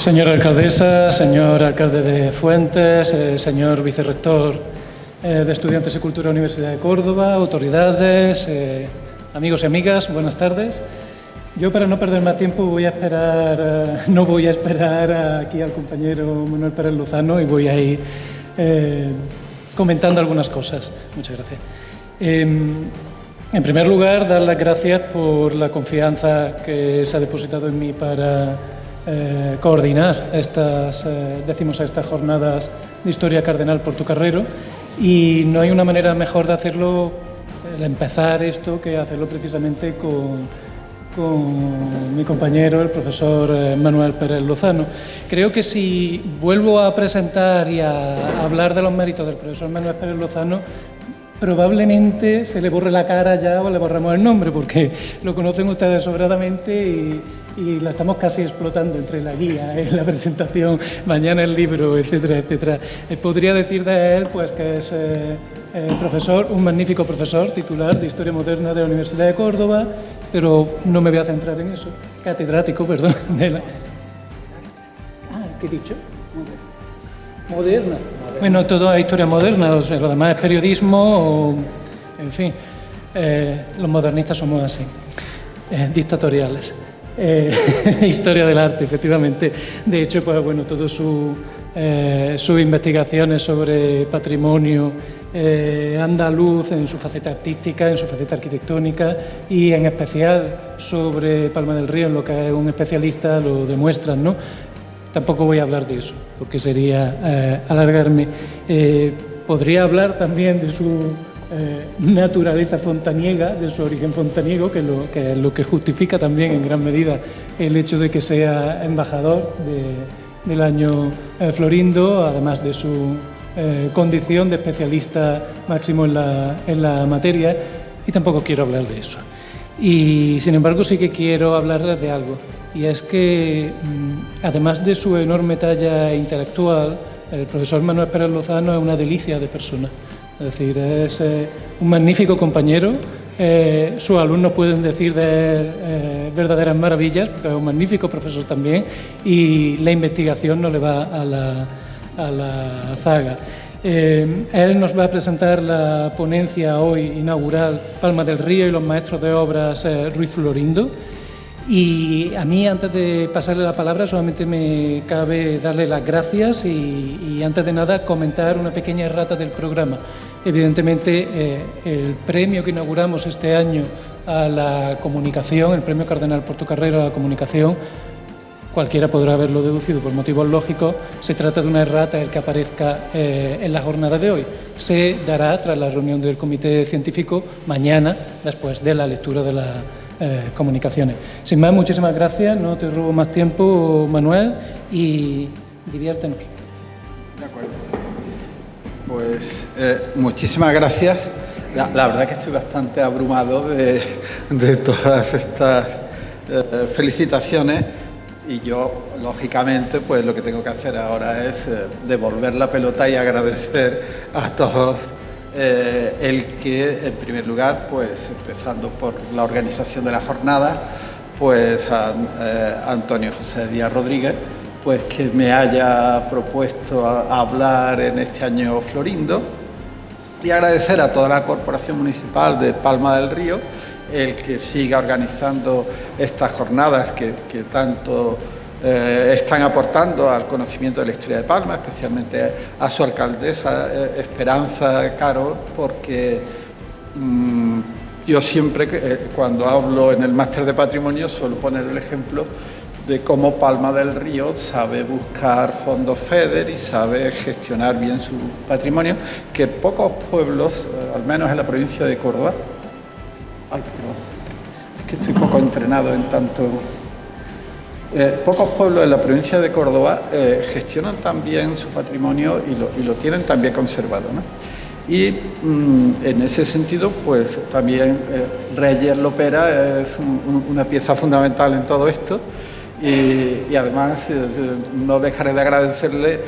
Señora alcaldesa, señor alcalde de Fuentes, señor vicerrector de Estudiantes y Cultura Universidad de Córdoba, autoridades, amigos y amigas, buenas tardes. Yo, para no perder más tiempo, no voy a esperar aquí al compañero Manuel Pérez Lozano y voy a ir comentando algunas cosas. Muchas gracias. En primer lugar, dar las gracias por la confianza que se ha depositado en mí para coordinar estas 16ª jornadas de Historia Cardenal Portocarrero, y no hay una manera mejor de hacerlo, el empezar esto, que hacerlo precisamente con mi compañero, el profesor Manuel Pérez Lozano. Creo que si vuelvo a presentar y a hablar de los méritos del profesor Manuel Pérez Lozano, probablemente se le borre la cara ya o le borramos el nombre, porque lo conocen ustedes sobradamente y la estamos casi explotando entre la guía, la presentación, mañana el libro, etcétera, etcétera. Podría decir de él pues, que es profesor, un magnífico profesor titular de Historia Moderna de la Universidad de Córdoba, pero no me voy a centrar en eso. Catedrático, perdón. ¿Qué he dicho? Moderna. Bueno, todo es historia moderna, lo demás es periodismo, en fin, los modernistas somos así, dictatoriales. Historia del arte, efectivamente. De hecho, pues bueno, todas sus investigaciones sobre patrimonio andaluz en su faceta artística, en su faceta arquitectónica y en especial sobre Palma del Río, en lo que es un especialista, lo demuestran, ¿no? Tampoco voy a hablar de eso, porque sería alargarme. Podría hablar también de su naturaleza fontaniega, de su origen fontaniego, que es lo que justifica también en gran medida el hecho de que sea embajador del año Florindo, además de su condición de especialista máximo en la materia, y tampoco quiero hablar de eso. Y sin embargo sí que quiero hablarles de algo, y es que además de su enorme talla intelectual, el profesor Manuel Pérez Lozano es una delicia de persona. Es decir, es un magnífico compañero. Sus alumnos pueden decir de él verdaderas maravillas, porque es un magnífico profesor también, y la investigación no le va a la zaga. Él nos va a presentar la ponencia hoy inaugural Palma del Río y los maestros de obras Ruiz Florindo. Y a mí, antes de pasarle la palabra, solamente me cabe darle las gracias y antes de nada comentar una pequeña errata del programa. Evidentemente, el premio que inauguramos este año a la comunicación, el premio Cardenal Portocarrero a la comunicación, cualquiera podrá haberlo deducido por motivos lógicos, se trata de una errata el que aparezca en la jornada de hoy. Se dará tras la reunión del comité científico mañana, después de la lectura de las comunicaciones. Sin más, muchísimas gracias, no te robo más tiempo, Manuel, y diviértenos. De acuerdo. Pues muchísimas gracias. La verdad que estoy bastante abrumado de todas estas felicitaciones, y yo, lógicamente, pues lo que tengo que hacer ahora es devolver la pelota y agradecer a todos el que, en primer lugar, pues empezando por la organización de la jornada, pues a Antonio José Díaz Rodríguez, pues que me haya propuesto hablar en este año Florindo, y agradecer a toda la Corporación Municipal de Palma del Río el que siga organizando estas jornadas que tanto están aportando al conocimiento de la historia de Palma, especialmente a su alcaldesa Esperanza Caro, porque yo siempre, cuando hablo en el máster de patrimonio, suelo poner el ejemplo de cómo Palma del Río sabe buscar fondos FEDER y sabe gestionar bien su patrimonio, que pocos pueblos, al menos en la provincia de Córdoba, es que estoy poco entrenado en tanto. Pocos pueblos en la provincia de Córdoba gestionan también su patrimonio y lo tienen también conservado, ¿no? Y en ese sentido, pues también Reyes Lopera es una pieza fundamental en todo esto, y además no dejaré de agradecerle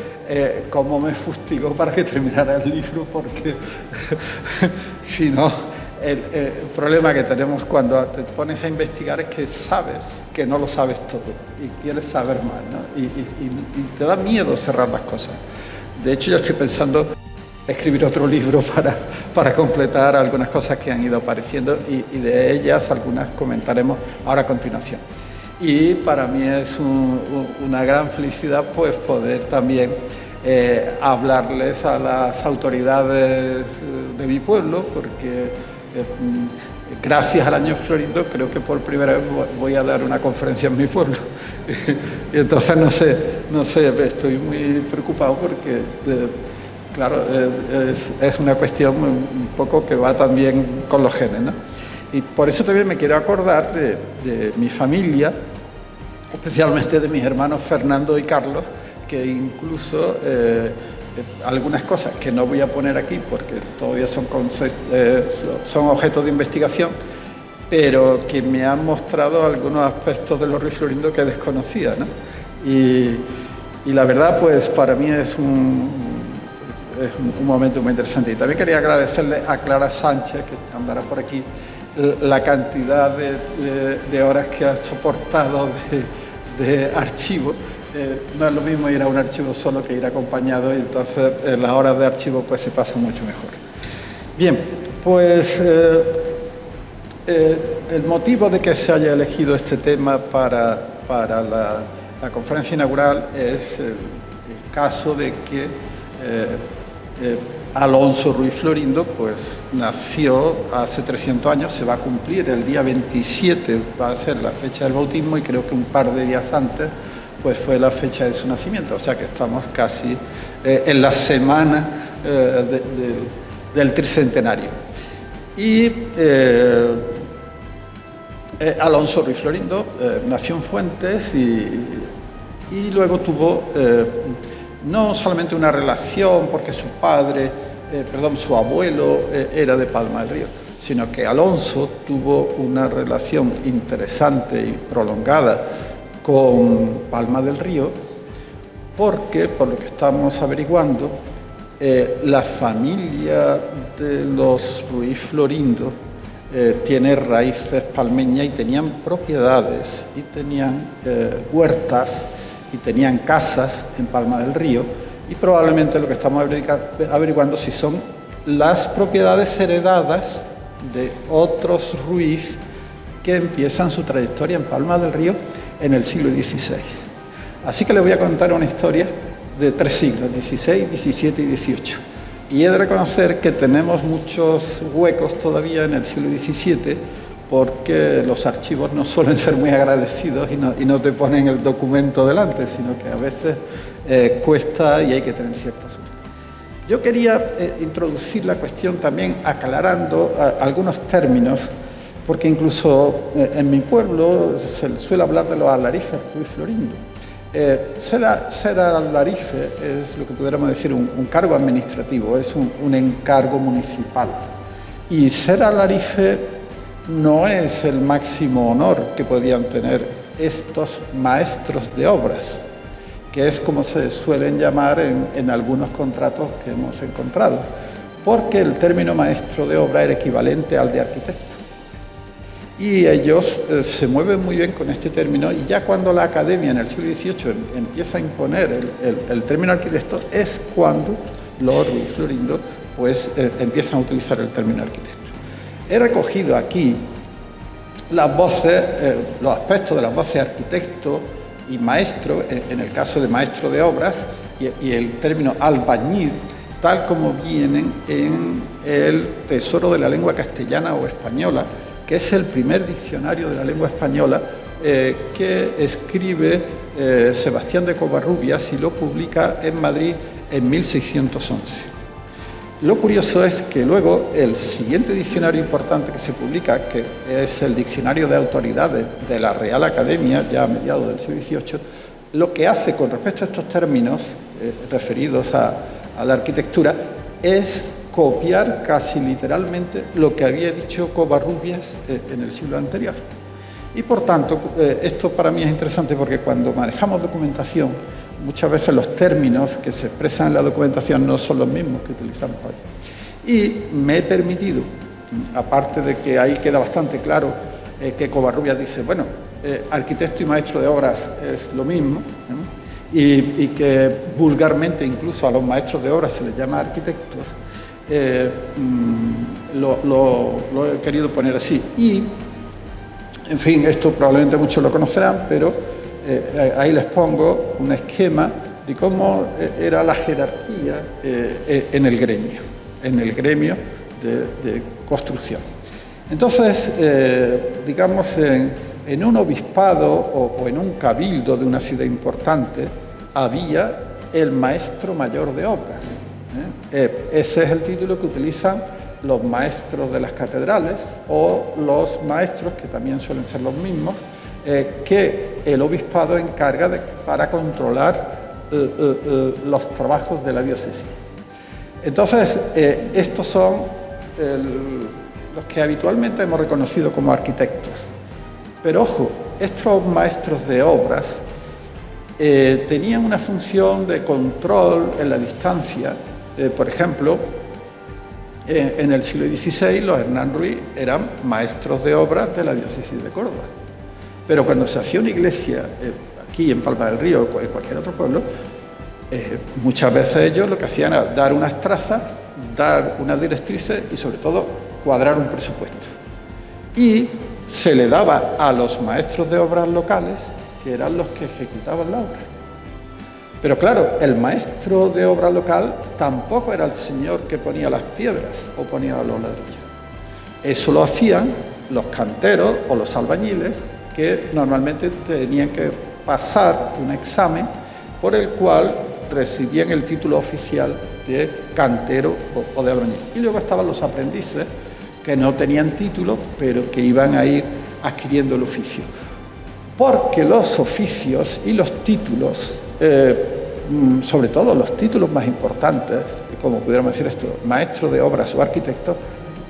cómo me fustigó para que terminara el libro, porque si no el problema que tenemos cuando te pones a investigar es que sabes que no lo sabes todo y quieres saber más, ¿no? Y te da miedo cerrar las cosas. De hecho, yo estoy pensando escribir otro libro para completar algunas cosas que han ido apareciendo y de ellas algunas comentaremos ahora a continuación. Y para mí es una gran felicidad pues poder también hablarles a las autoridades de mi pueblo, porque gracias al Año Florindo creo que por primera vez voy a dar una conferencia en mi pueblo. Y entonces no sé, estoy muy preocupado porque claro, es una cuestión un poco que va también con los genes, ¿no? Y por eso también me quiero acordar de mi familia, especialmente de mis hermanos Fernando y Carlos, que incluso algunas cosas que no voy a poner aquí porque todavía son objeto de investigación, pero que me han mostrado algunos aspectos de los Ruiz Florindo que desconocía, ¿no? Y la verdad, pues para mí es un momento muy interesante. Y también quería agradecerle a Clara Sánchez, que andará por aquí, la cantidad de horas que ha soportado de archivo. No es lo mismo ir a un archivo solo que ir acompañado, y entonces las horas de archivo pues se pasan mucho mejor. Bien, pues el motivo de que se haya elegido este tema para la conferencia inaugural es el caso de que Alonso Ruiz Florindo pues nació hace 300 años, se va a cumplir el día 27, va a ser la fecha del bautismo, y creo que un par de días antes pues fue la fecha de su nacimiento, o sea que estamos casi en la semana del tricentenario. Y Alonso Ruiz Florindo nació en Fuentes y luego tuvo no solamente una relación porque su abuelo era de Palma del Río, sino que Alonso tuvo una relación interesante y prolongada con Palma del Río, porque, por lo que estamos averiguando, la familia de los Ruiz Florindo tiene raíces palmeñas y tenían propiedades y tenían huertas y tenían casas en Palma del Río, y probablemente lo que estamos averiguando si son las propiedades heredadas de otros Ruiz que empiezan su trayectoria en Palma del Río en el siglo XVI. Así que les voy a contar una historia de 3 siglos, XVI, XVII y XVIII. Y he de reconocer que tenemos muchos huecos todavía en el siglo XVII, porque los archivos no suelen ser muy agradecidos y no te ponen el documento delante, sino que a veces cuesta y hay que tener cierta suerte. Yo quería introducir la cuestión también aclarando algunos términos, porque incluso en mi pueblo se suele hablar de los alarifes Ruiz Florindo. Ser alarife es lo que pudiéramos decir un cargo administrativo, es un encargo municipal. Y ser alarife no es el máximo honor que podían tener estos maestros de obras, que es como se suelen llamar en algunos contratos que hemos encontrado, porque el término maestro de obra era equivalente al de arquitecto. Y ellos se mueven muy bien con este término, y ya cuando la academia en el siglo XVIII empieza a imponer el término arquitecto, es cuando los Ruiz Florindo pues, empiezan a utilizar el término arquitecto. He recogido aquí las voces, los aspectos de las voces arquitecto y maestro, en el caso de maestro de obras, y el término albañil, tal como vienen en el Tesoro de la Lengua Castellana o Española, que es el primer diccionario de la lengua española que escribe Sebastián de Covarrubias y lo publica en Madrid en 1611. Lo curioso es que luego el siguiente diccionario importante que se publica, que es el Diccionario de Autoridades de la Real Academia, ya a mediados del siglo XVIII, lo que hace con respecto a estos términos referidos a la arquitectura es copiar casi literalmente lo que había dicho Covarrubias en el siglo anterior. Y por tanto, esto para mí es interesante porque cuando manejamos documentación, muchas veces los términos que se expresan en la documentación no son los mismos que utilizamos hoy. Y me he permitido Aparte de que ahí queda bastante claro que Covarrubias dice, bueno, arquitecto y maestro de obras es lo mismo, y que vulgarmente incluso a los maestros de obras se les llama arquitectos, lo he querido poner así. Y, en fin, esto probablemente muchos lo conocerán, pero ahí les pongo un esquema de cómo era la jerarquía en el gremio de construcción. Entonces, digamos, en un obispado o en un cabildo de una ciudad importante había el maestro mayor de obras. Ese es el título que utilizan los maestros de las catedrales o los maestros, que también suelen ser los mismos, que el obispado encarga para controlar los trabajos de la diócesis. Entonces, estos son los que habitualmente hemos reconocido como arquitectos. Pero ojo, estos maestros de obras tenían una función de control en la distancia. Por ejemplo, en el siglo XVI los Hernán Ruiz eran maestros de obras de la diócesis de Córdoba. Pero cuando se hacía una iglesia aquí en Palma del Río o en cualquier otro pueblo, muchas veces ellos lo que hacían era dar unas trazas, dar unas directrices y sobre todo cuadrar un presupuesto. Y se le daba a los maestros de obras locales, que eran los que ejecutaban la obra. Pero claro, el maestro de obra local tampoco era el señor que ponía las piedras o ponía los ladrillos. Eso lo hacían los canteros o los albañiles, que normalmente tenían que pasar un examen por el cual recibían el título oficial de cantero o de albañil. Y luego estaban los aprendices, que no tenían título, pero que iban a ir adquiriendo el oficio. Porque los oficios y los títulos, sobre todo los títulos más importantes, como pudiéramos decir esto, maestro de obras o arquitecto,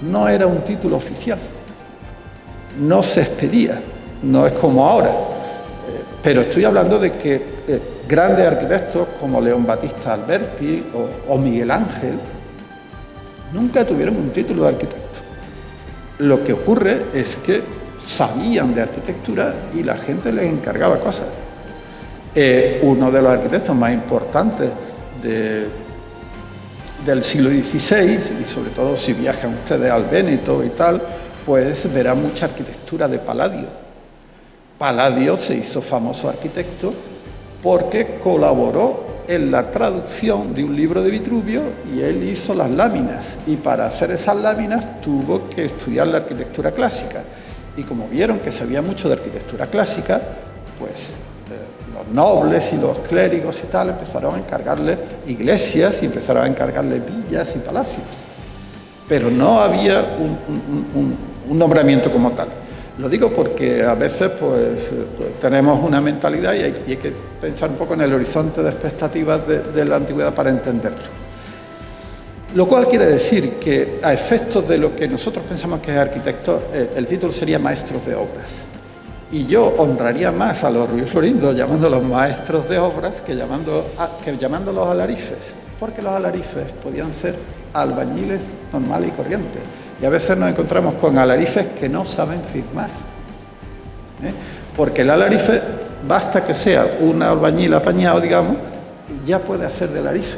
no era un título oficial. No se expedía, no es como ahora. Pero estoy hablando de que grandes arquitectos como León Battista Alberti o Miguel Ángel nunca tuvieron un título de arquitecto. Lo que ocurre es que sabían de arquitectura y la gente les encargaba cosas. Uno de los arquitectos más importantes del siglo XVI, y sobre todo si viajan ustedes al Véneto y tal, pues verán mucha arquitectura de Palladio. Palladio se hizo famoso arquitecto porque colaboró en la traducción de un libro de Vitruvio y él hizo las láminas, y para hacer esas láminas tuvo que estudiar la arquitectura clásica, y como vieron que sabía mucho de arquitectura clásica, pues los nobles y los clérigos y tal empezaron a encargarle iglesias y empezaron a encargarle villas y palacios, pero no había un nombramiento como tal. Lo digo porque a veces pues tenemos una mentalidad y hay que pensar un poco en el horizonte de expectativas de la antigüedad para entenderlo. Lo cual quiere decir que a efectos de lo que nosotros pensamos que es arquitecto, el título sería maestros de obras. Y yo honraría más a los Ruiz Florindo llamándolos maestros de obras que llamándolos alarifes, porque los alarifes podían ser albañiles normales y corrientes. Y a veces nos encontramos con alarifes que no saben firmar. Porque el alarife, basta que sea un albañil apañado, digamos, ya puede hacer de alarife.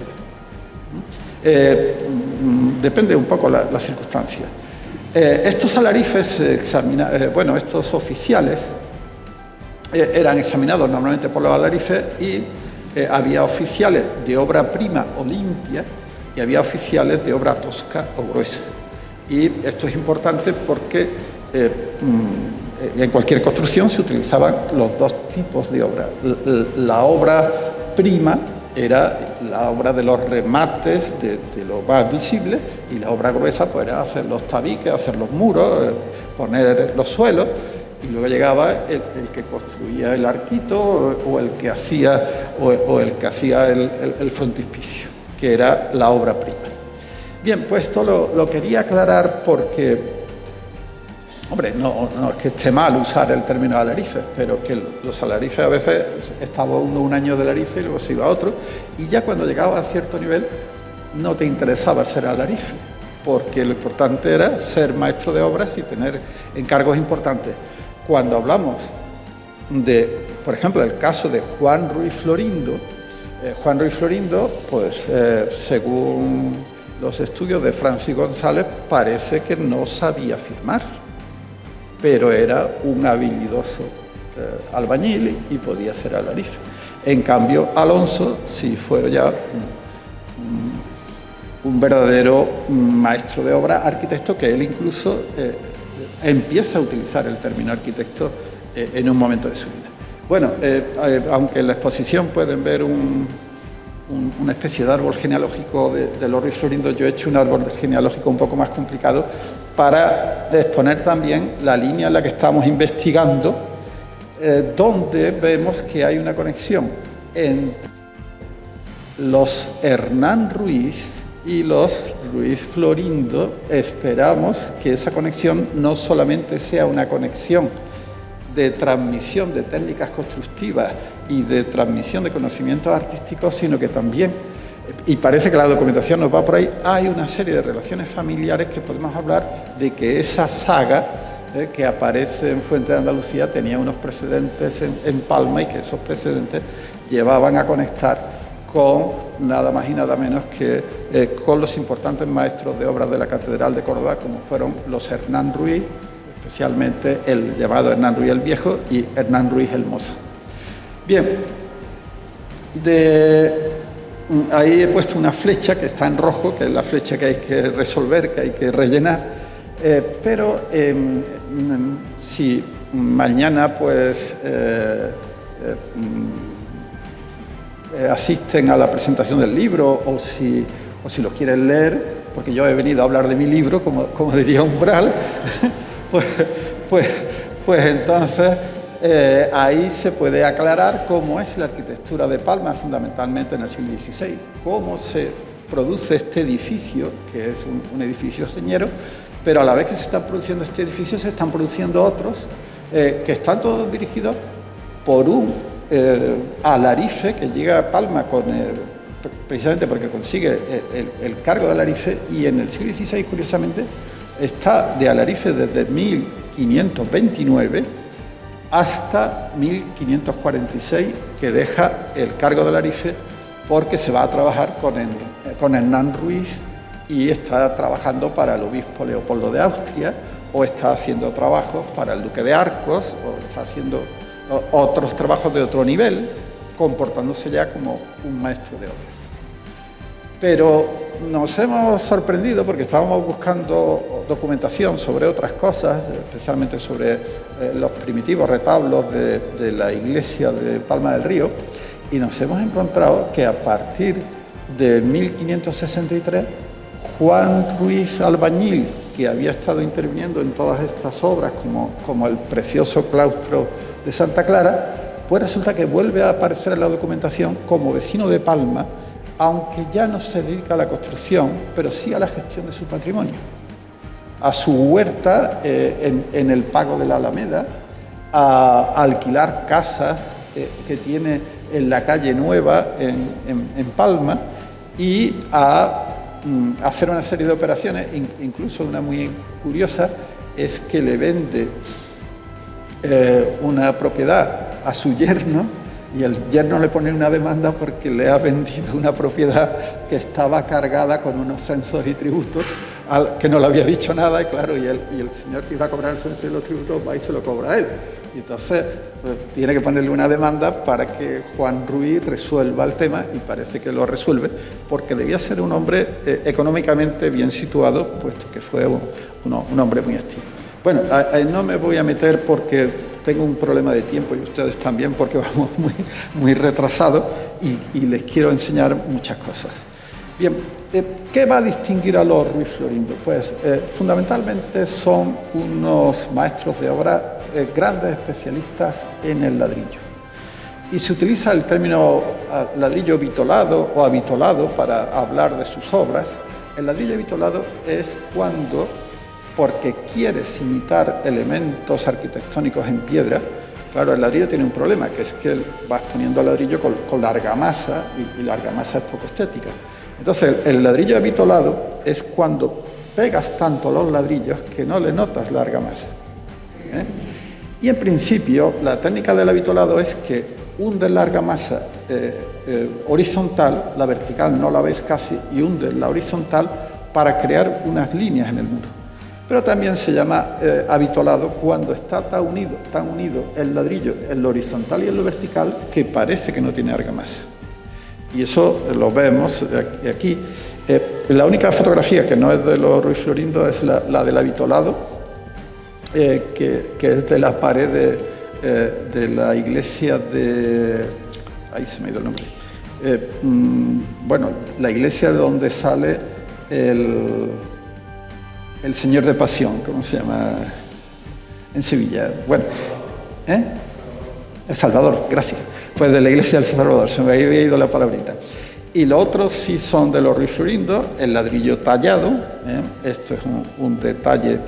Depende un poco la circunstancia. Estos alarifes, estos oficiales, eran examinados normalmente por los alarifes y había oficiales de obra prima o limpia y había oficiales de obra tosca o gruesa. Y esto es importante porque en cualquier construcción se utilizaban los dos tipos de obra. La obra prima era la obra de los remates, de lo más visible, y la obra gruesa pues era hacer los tabiques, hacer los muros, poner los suelos, y luego llegaba el que construía el arquito o el que hacía el frontispicio, que era la obra prima. Bien, pues esto lo quería aclarar porque, hombre, no es que esté mal usar el término alarifes, pero que los alarifes a veces estaba uno un año de alarife y luego se iba a otro, y ya cuando llegaba a cierto nivel no te interesaba ser alarife, porque lo importante era ser maestro de obras y tener encargos importantes. Cuando hablamos de, por ejemplo, el caso de Juan Ruiz Florindo, pues según los estudios de Francis González, parece que no sabía firmar, pero era un habilidoso albañil y podía ser alarife. En cambio, Alonso sí fue ya un verdadero maestro de obra, arquitecto, que él incluso empieza a utilizar el término arquitecto en un momento de su vida. Bueno, aunque en la exposición pueden ver una especie de árbol genealógico de los Ruiz Florindo, yo he hecho un árbol genealógico un poco más complicado para exponer también la línea en la que estamos investigando, donde vemos que hay una conexión entre los Hernán Ruiz y los Ruiz Florindo. Esperamos que esa conexión no solamente sea una conexión de transmisión de técnicas constructivas y de transmisión de conocimientos artísticos, sino que también, y parece que la documentación nos va por ahí, hay una serie de relaciones familiares que podemos hablar de que esa saga que aparece en Fuente de Andalucía tenía unos precedentes en Palma, y que esos precedentes llevaban a conectar con nada más y nada menos que con los importantes maestros de obras de la Catedral de Córdoba, como fueron los Hernán Ruiz, especialmente el llamado Hernán Ruiz el Viejo y Hernán Ruiz el Mozo. Bien, ahí he puesto una flecha que está en rojo, que es la flecha que hay que resolver, que hay que rellenar, pero si mañana pues asisten a la presentación del libro o si lo quieren leer, porque yo he venido a hablar de mi libro, como diría Umbral, pues entonces ahí se puede aclarar cómo es la arquitectura de Palma, fundamentalmente en el siglo XVI, cómo se produce este edificio, que es un edificio señero, pero a la vez que se está produciendo este edificio se están produciendo otros que están todos dirigidos por un alarife que llega a Palma precisamente porque consigue el cargo de alarife, y en el siglo XVI, curiosamente, está de alarife desde 1529 hasta 1546, que deja el cargo de alarife porque se va a trabajar con Hernán Ruiz y está trabajando para el obispo Leopoldo de Austria, o está haciendo trabajos para el duque de Arcos, o está haciendo otros trabajos de otro nivel, comportándose ya como un maestro de obras. Pero nos hemos sorprendido porque estábamos buscando documentación sobre otras cosas, especialmente sobre los primitivos retablos de la iglesia de Palma del Río, y nos hemos encontrado que a partir de 1563, Juan Ruiz Albañil, que había estado interviniendo en todas estas obras, como el precioso claustro de Santa Clara, pues resulta que vuelve a aparecer en la documentación como vecino de Palma, aunque ya no se dedica a la construcción, pero sí a la gestión de su patrimonio, a su huerta en el Pago de la Alameda, a alquilar casas que tiene en la calle Nueva en Palma, y a hacer una serie de operaciones. Incluso una muy curiosa es que le vende una propiedad a su yerno, y el yerno le pone una demanda porque le ha vendido una propiedad que estaba cargada con unos censos y tributos que no le había dicho nada, y claro, y el señor que iba a cobrar el censo y los tributos va y se lo cobra a él. Y entonces pues, tiene que ponerle una demanda para que Juan Ruiz resuelva el tema, y parece que lo resuelve, porque debía ser un hombre económicamente bien situado, puesto que fue un hombre muy activo. Bueno, no me voy a meter porque tengo un problema de tiempo, y ustedes también, porque vamos muy retrasados, y les quiero enseñar muchas cosas. Bien, ¿qué va a distinguir a los Ruiz Florindo? Pues fundamentalmente son unos maestros de obra, grandes especialistas en el ladrillo. Y se utiliza el término ladrillo vitolado o avitolado para hablar de sus obras. El ladrillo avitolado es cuando, porque quieres imitar elementos arquitectónicos en piedra. Claro, el ladrillo tiene un problema, que es que vas poniendo ladrillo con la argamasa, y la argamasa es poco estética. Entonces, el ladrillo avitolado es cuando pegas tanto los ladrillos que no le notas la argamasa. Y en principio la técnica del avitolado es que hundes la argamasa horizontal, la vertical no la ves casi, y hundes la horizontal para crear unas líneas en el muro. Pero también se llama avitolado cuando está tan unido el ladrillo en lo horizontal y en lo vertical que parece que no tiene argamasa. Y eso lo vemos aquí. La única fotografía que no es de los Ruiz Florindo es la del avitolado, que es de la pared de la iglesia de... Ahí se me ha ido el nombre. Bueno, la iglesia de donde sale el Señor de Pasión, ¿cómo se llama? En Sevilla. Bueno, El Salvador, gracias. Pues de la iglesia del Salvador, se me había ido la palabrita. Y los otros sí son de los Ruiz Florindo, el ladrillo tallado. Esto es un detalle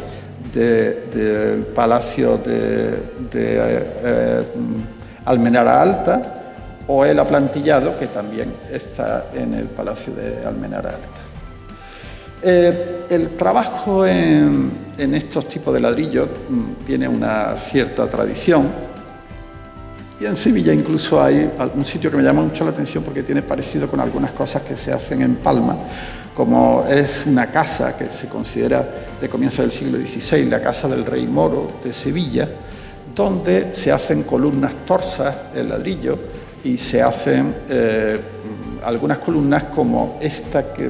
del Palacio de Almenara Alta, o el aplantillado, que también está en el Palacio de Almenara Alta. El trabajo en estos tipos de ladrillos tiene una cierta tradición. Y en Sevilla incluso hay un sitio que me llama mucho la atención porque tiene parecido con algunas cosas que se hacen en Palma, como es una casa que se considera de comienzo del siglo XVI, la Casa del Rey Moro de Sevilla, donde se hacen columnas torsas en ladrillo y se hacen algunas columnas como esta que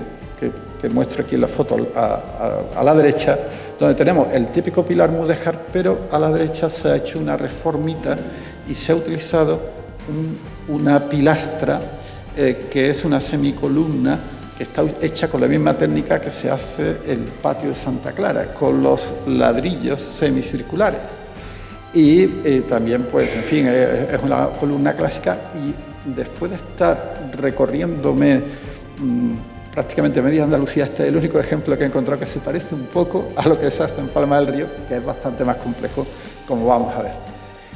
muestro aquí en la foto a la derecha, donde tenemos el típico pilar mudéjar, pero a la derecha se ha hecho una reformita y se ha utilizado una pilastra que es una semicolumna que está hecha con la misma técnica que se hace el patio de Santa Clara, con los ladrillos semicirculares. Y también, pues, en fin, es una columna clásica, y después de estar recorriéndome prácticamente media Andalucía, este es el único ejemplo que he encontrado que se parece un poco a lo que se hace en Palma del Río, que es bastante más complejo, como vamos a ver.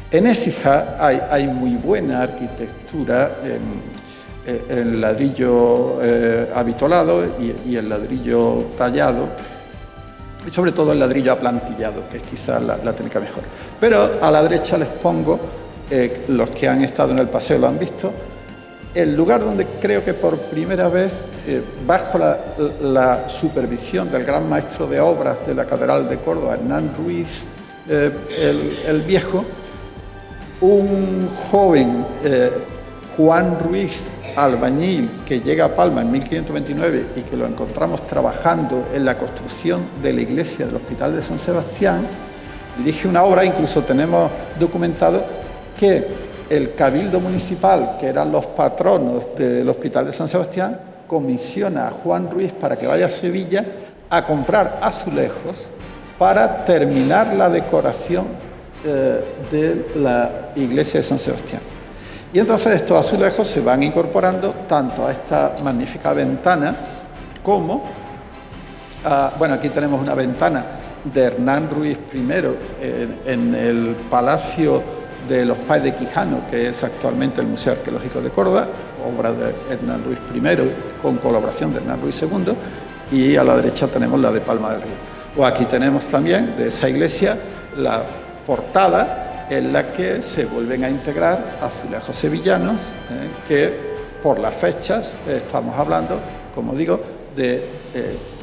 En Écija hay muy buena arquitectura en el ladrillo avitolado y el ladrillo tallado, y sobre todo el ladrillo aplantillado, que es quizás la técnica mejor. Pero a la derecha les pongo, los que han estado en el paseo lo han visto, el lugar donde creo que por primera vez, bajo la supervisión del gran maestro de obras de la Catedral de Córdoba, Hernán Ruiz el Viejo, un joven, Juan Ruiz, albañil, que llega a Palma en 1529 y que lo encontramos trabajando en la construcción de la iglesia del Hospital de San Sebastián, dirige una obra. Incluso tenemos documentado que el Cabildo Municipal, que eran los patronos del Hospital de San Sebastián, comisiona a Juan Ruiz para que vaya a Sevilla a comprar azulejos para terminar la decoración de la iglesia de San Sebastián. Y entonces estos azulejos se van incorporando tanto a esta magnífica ventana como bueno, aquí tenemos una ventana de Hernán Ruiz I en el Palacio de los Páez de Quijano, que es actualmente el Museo Arqueológico de Córdoba, obra de Hernán Ruiz I con colaboración de Hernán Ruiz II, y a la derecha tenemos la de Palma del Río. O aquí tenemos también de esa iglesia la portada en la que se vuelven a integrar azulejos sevillanos, que por las fechas estamos hablando, como digo, de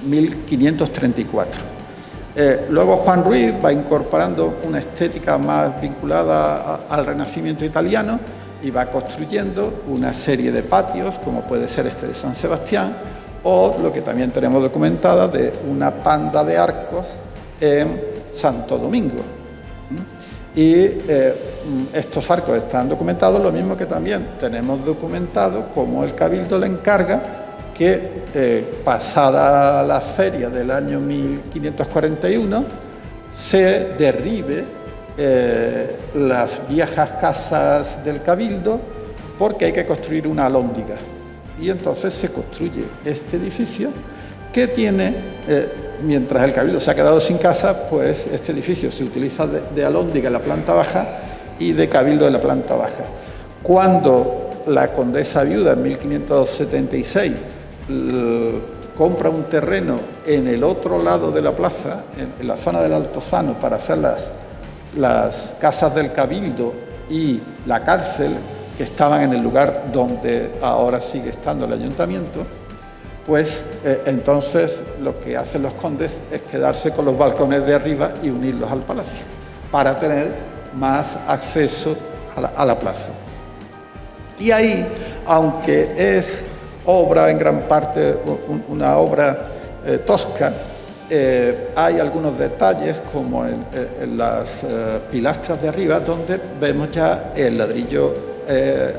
1534. Luego Juan Ruiz va incorporando una estética más vinculada al Renacimiento italiano y va construyendo una serie de patios, como puede ser este de San Sebastián, o lo que también tenemos documentada de una panda de arcos en Santo Domingo. Y estos arcos están documentados, lo mismo que también tenemos documentado cómo el Cabildo le encarga que pasada la feria del año 1541 se derribe las viejas casas del Cabildo porque hay que construir una alhóndiga. Y entonces se construye este edificio que tiene, mientras el Cabildo se ha quedado sin casa, pues este edificio se utiliza de alhóndiga en la planta baja y de Cabildo en la planta baja. Cuando la condesa viuda en 1576 compra un terreno en el otro lado de la plaza, en la zona del Altozano, para hacer las casas del Cabildo y la cárcel, que estaban en el lugar donde ahora sigue estando el ayuntamiento, pues entonces lo que hacen los condes es quedarse con los balcones de arriba y unirlos al palacio, para tener más acceso a la plaza. Y ahí, aunque es obra en gran parte, una obra tosca, hay algunos detalles como en las pilastras de arriba, donde vemos ya el ladrillo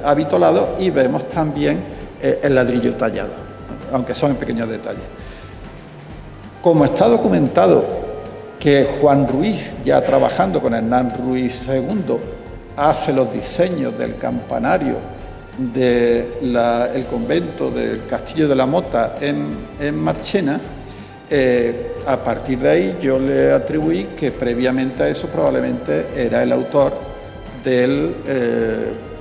avitolado y vemos también el ladrillo tallado, aunque son en pequeños detalles. Como está documentado que Juan Ruiz, ya trabajando con Hernán Ruiz II, hace los diseños del campanario del convento del Castillo de la Mota en Marchena, a partir de ahí yo le atribuí que previamente a eso probablemente era el autor del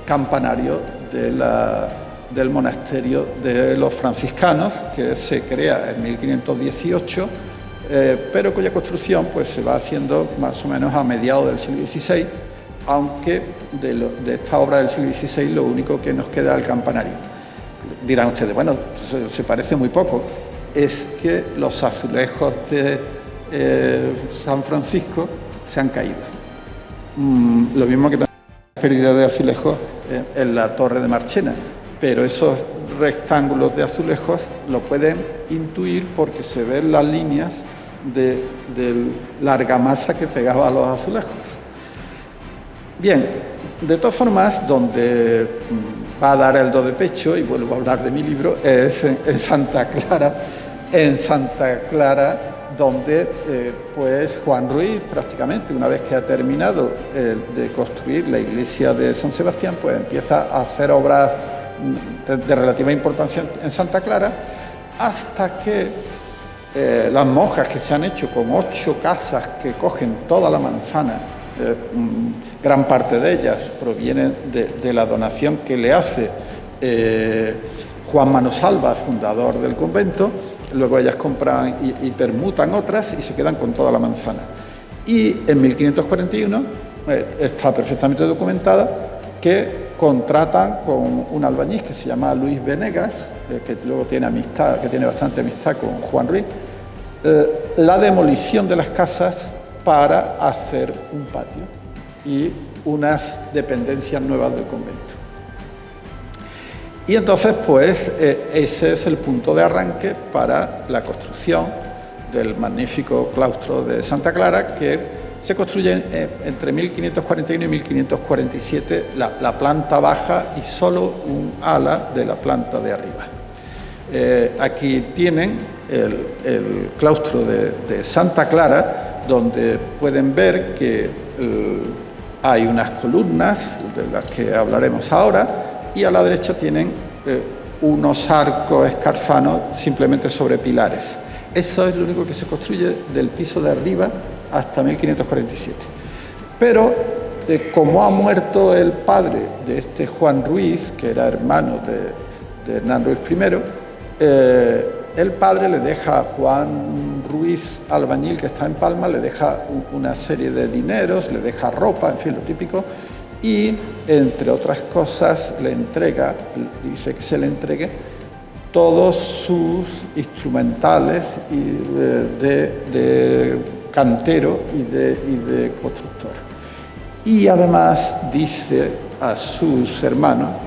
campanario del monasterio de los franciscanos, que se crea en 1518, pero cuya construcción pues, se va haciendo más o menos a mediados del siglo XVI, aunque de esta obra del siglo XVI lo único que nos queda es el campanario. Dirán ustedes, bueno, se parece muy poco. Es que los azulejos de San Francisco se han caído. Lo mismo que también hay pérdida de azulejos en la torre de Marchena, pero esos rectángulos de azulejos lo pueden intuir porque se ven las líneas de la argamasa que pegaba a los azulejos. Bien, de todas formas, donde va a dar el do de pecho, y vuelvo a hablar de mi libro, es en Santa Clara, donde pues Juan Ruiz prácticamente, una vez que ha terminado de construir la iglesia de San Sebastián, pues empieza a hacer obras de relativa importancia en Santa Clara, hasta que las monjas, que se han hecho con 8 casas que cogen toda la manzana, gran parte de ellas provienen de la donación que le hace Juan Manosalva, fundador del convento. Luego ellas compran y permutan otras y se quedan con toda la manzana. Y en 1541 está perfectamente documentada que contratan con un albañil que se llama Luis Venegas, que luego tiene bastante amistad con Juan Ruiz, la demolición de las casas para hacer un patio y unas dependencias nuevas del convento. Y entonces, pues, ese es el punto de arranque para la construcción del magnífico claustro de Santa Clara, que se construye entre 1541 y 1547 la planta baja y solo un ala de la planta de arriba. Aquí tienen el claustro de Santa Clara, donde pueden ver que hay unas columnas, de las que hablaremos ahora, y a la derecha tienen unos arcos escarzanos simplemente sobre pilares. Eso es lo único que se construye del piso de arriba hasta 1547. Pero como ha muerto el padre de este Juan Ruiz, que era hermano de Hernán Ruiz I, el padre le deja a Juan Ruiz albañil, que está en Palma, le deja una serie de dineros, le deja ropa, en fin, lo típico, y entre otras cosas le entrega, dice que se le entregue todos sus instrumentales de cantero y de constructor. Y además dice a su hermano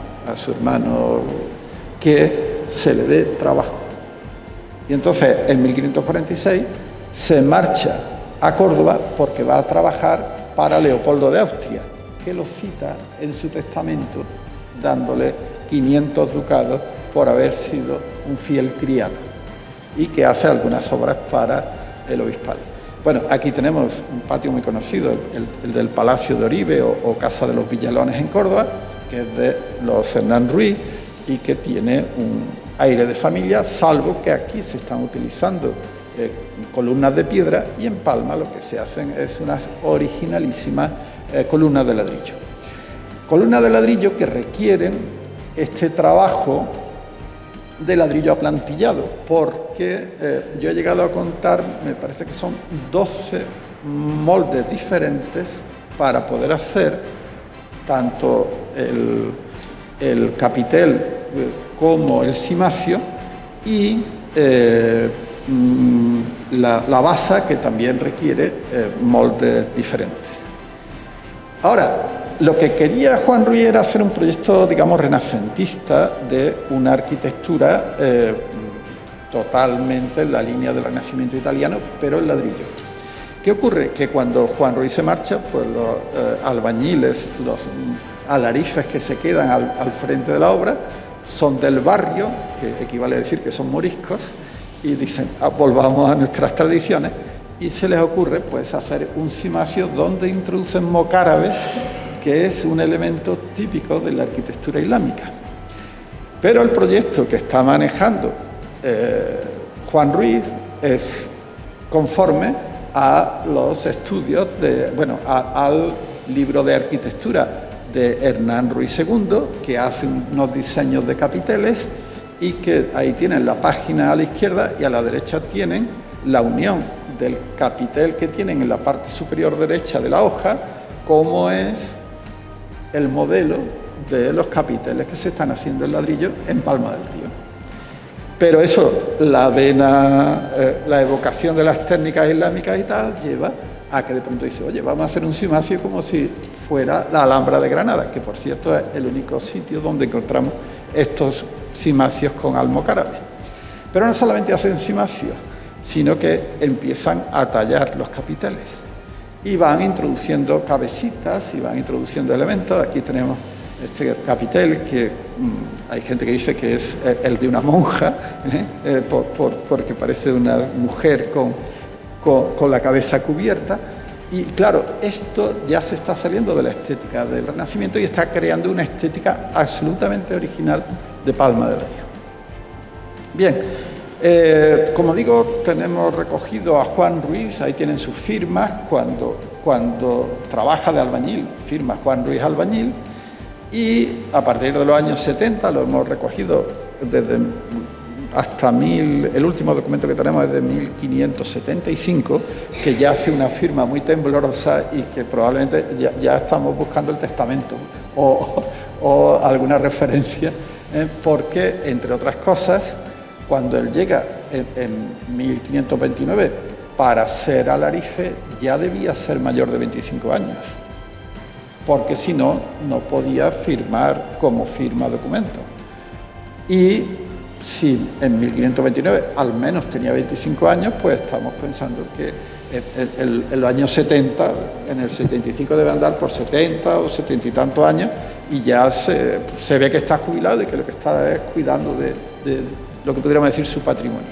que se le dé trabajo. Y entonces en 1546 se marcha a Córdoba porque va a trabajar para Leopoldo de Austria, que lo cita en su testamento dándole 500 ducados por haber sido un fiel criado, y que hace algunas obras para el obispado. Bueno, aquí tenemos un patio muy conocido, el del Palacio de Oribe o Casa de los Villalones en Córdoba, que es de los Hernán Ruiz y que tiene un aire de familia, salvo que aquí se están utilizando columnas de piedra, y en Palma lo que se hacen es unas originalísimas columnas de ladrillo. Columnas de ladrillo que requieren este trabajo de ladrillo aplantillado, porque yo he llegado a contar, me parece que son 12 moldes diferentes para poder hacer tanto el capitel como el cimacio y la basa, que también requiere moldes diferentes. Ahora, lo que quería Juan Ruiz era hacer un proyecto, digamos, renacentista de una arquitectura totalmente en la línea del Renacimiento italiano, pero en ladrillo. ¿Qué ocurre? Que cuando Juan Ruiz se marcha, pues los albañiles, los alarifes que se quedan al frente de la obra, son del barrio, que equivale a decir que son moriscos, y dicen, volvamos a nuestras tradiciones, y se les ocurre pues hacer un cimacio donde introducen mocárabes, que es un elemento típico de la arquitectura islámica. Pero el proyecto que está manejando Juan Ruiz es conforme a los estudios al libro de arquitectura de Hernán Ruiz II, que hace unos diseños de capiteles, y que ahí tienen la página a la izquierda y a la derecha tienen la unión del capitel que tienen en la parte superior derecha de la hoja, como es el modelo de los capiteles que se están haciendo en ladrillo en Palma del Río. Pero eso, la vena, la evocación de las técnicas islámicas y tal, lleva a que de pronto dice, oye, vamos a hacer un cimacio como si fuera la Alhambra de Granada, que por cierto es el único sitio donde encontramos estos cimacios con almocárabes. Pero no solamente hacen cimacios, sino que empiezan a tallar los capiteles y van introduciendo cabecitas y van introduciendo elementos. Aquí tenemos este capitel que hay gente que dice que es el de una monja, porque parece una mujer con la cabeza cubierta. Y claro, esto ya se está saliendo de la estética del Renacimiento y está creando una estética absolutamente original de Palma del Río. Bien, como digo, tenemos recogido a Juan Ruiz, ahí tienen sus firmas, cuando trabaja de albañil, firma Juan Ruiz albañil, y a partir de los años 70 lo hemos recogido desde hasta el último documento que tenemos es de 1575, que ya hace una firma muy temblorosa y que probablemente ya estamos buscando el testamento o alguna referencia, porque, entre otras cosas, cuando él llega en 1529 para ser alarife, ya debía ser mayor de 25 años, porque si no, no podía firmar como firma documento. Y si en 1529 al menos tenía 25 años, pues estamos pensando que en los años 70, en el 75 debe andar por 70 o 70 y tantos años, y ya se ve que está jubilado y que lo que está es cuidando de lo que podríamos decir su patrimonio.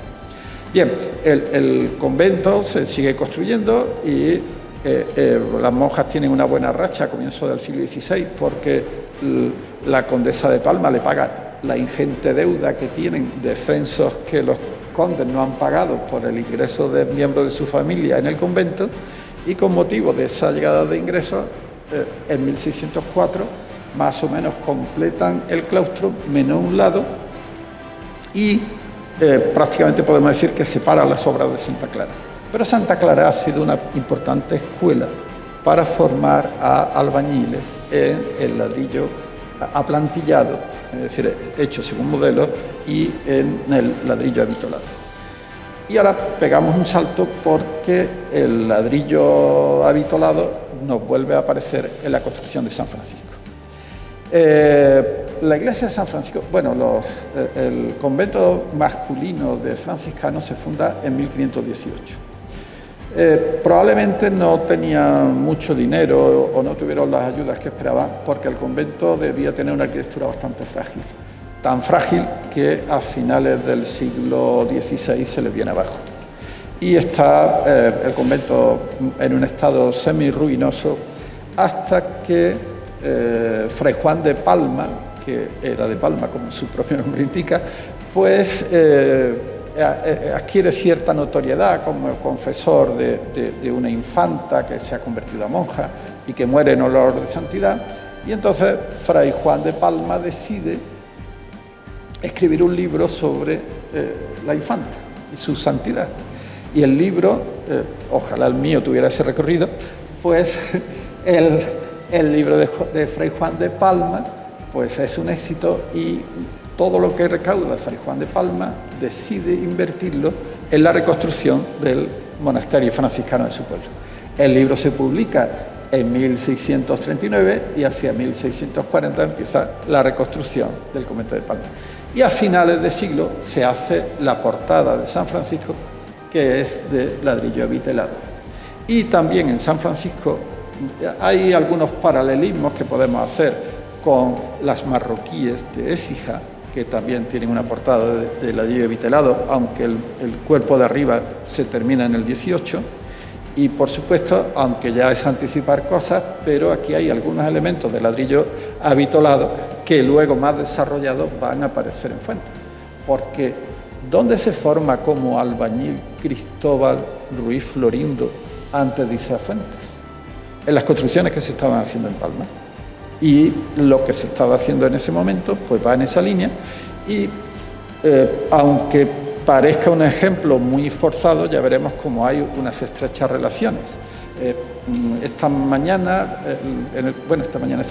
Bien, el convento se sigue construyendo y las monjas tienen una buena racha a comienzos del siglo XVI, porque la condesa de Palma le paga la ingente deuda que tienen de censos que los condes no han pagado por el ingreso de miembros de su familia en el convento, y con motivo de esa llegada de ingresos, en 1604 más o menos completan el claustro menos un lado, y prácticamente podemos decir que separan las obras de Santa Clara. Pero Santa Clara ha sido una importante escuela para formar a albañiles en el ladrillo aplantillado, es decir, hecho según modelos, y en el ladrillo avitolado. Y ahora pegamos un salto porque el ladrillo avitolado nos vuelve a aparecer en la construcción de San Francisco. La iglesia de San Francisco, el convento masculino de franciscanos se funda en 1518. Probablemente no tenía mucho dinero o no tuvieron las ayudas que esperaban, porque el convento debía tener una arquitectura bastante frágil, tan frágil que a finales del siglo XVI se les viene abajo. Y está el convento en un estado semi-ruinoso hasta que Fray Juan de Palma, que era de Palma como su propio nombre indica, pues adquiere cierta notoriedad como confesor de una infanta que se ha convertido a monja y que muere en olor de santidad, y entonces Fray Juan de Palma decide escribir un libro sobre la infanta y su santidad. Y el libro, ojalá el mío tuviera ese recorrido, pues el libro de Fray Juan de Palma pues es un éxito, y todo lo que recauda Fray Juan de Palma decide invertirlo en la reconstrucción del monasterio franciscano de su pueblo. El libro se publica en 1639 y hacia 1640 empieza la reconstrucción del convento de Palma. Y a finales de siglo se hace la portada de San Francisco, que es de ladrillo avitelado. Y también en San Francisco hay algunos paralelismos que podemos hacer con las marroquíes de Écija, que también tienen una portada de ladrillo avitelado, aunque el cuerpo de arriba se termina en el 18. Y por supuesto, aunque ya es anticipar cosas, pero aquí hay algunos elementos de ladrillo avitelado que luego más desarrollados van a aparecer en Fuentes. Porque ¿dónde se forma como albañil Cristóbal Ruiz Florindo antes de irse a Fuentes? En las construcciones que se estaban haciendo en Palma. Y lo que se estaba haciendo en ese momento pues va en esa línea, y aunque parezca un ejemplo muy forzado, ya veremos cómo hay unas estrechas relaciones. Esta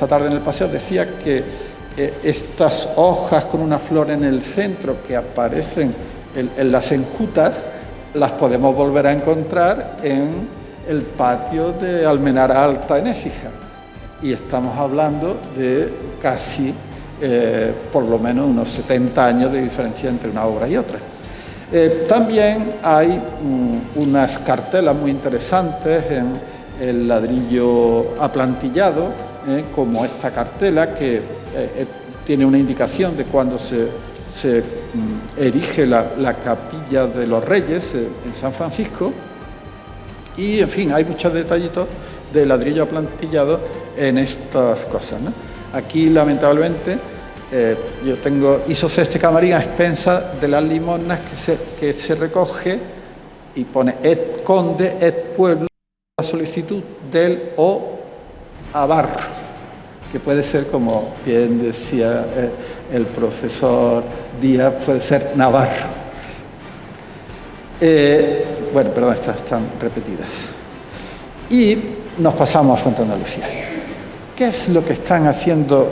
tarde en el paseo decía que estas hojas con una flor en el centro que aparecen en las enjutas las podemos volver a encontrar en el patio de Almenara Alta en Écija. Y estamos hablando de casi, por lo menos, unos 70 años de diferencia entre una obra y otra. También hay unas cartelas muy interesantes en el ladrillo aplantillado, como esta cartela que tiene una indicación de cuando se erige la capilla de los Reyes en San Francisco. Y, en fin, hay muchos detallitos de ladrillo aplantillado en estas cosas, ¿no? Aquí, lamentablemente, hizo este camarín a expensas de las limosnas que se recoge, y pone et conde et pueblo, la solicitud del o abarro, que puede ser, como bien decía el profesor Díaz, puede ser navarro. Estas están repetidas. Y nos pasamos a Fuente Andalucía. ¿Qué es lo que están haciendo?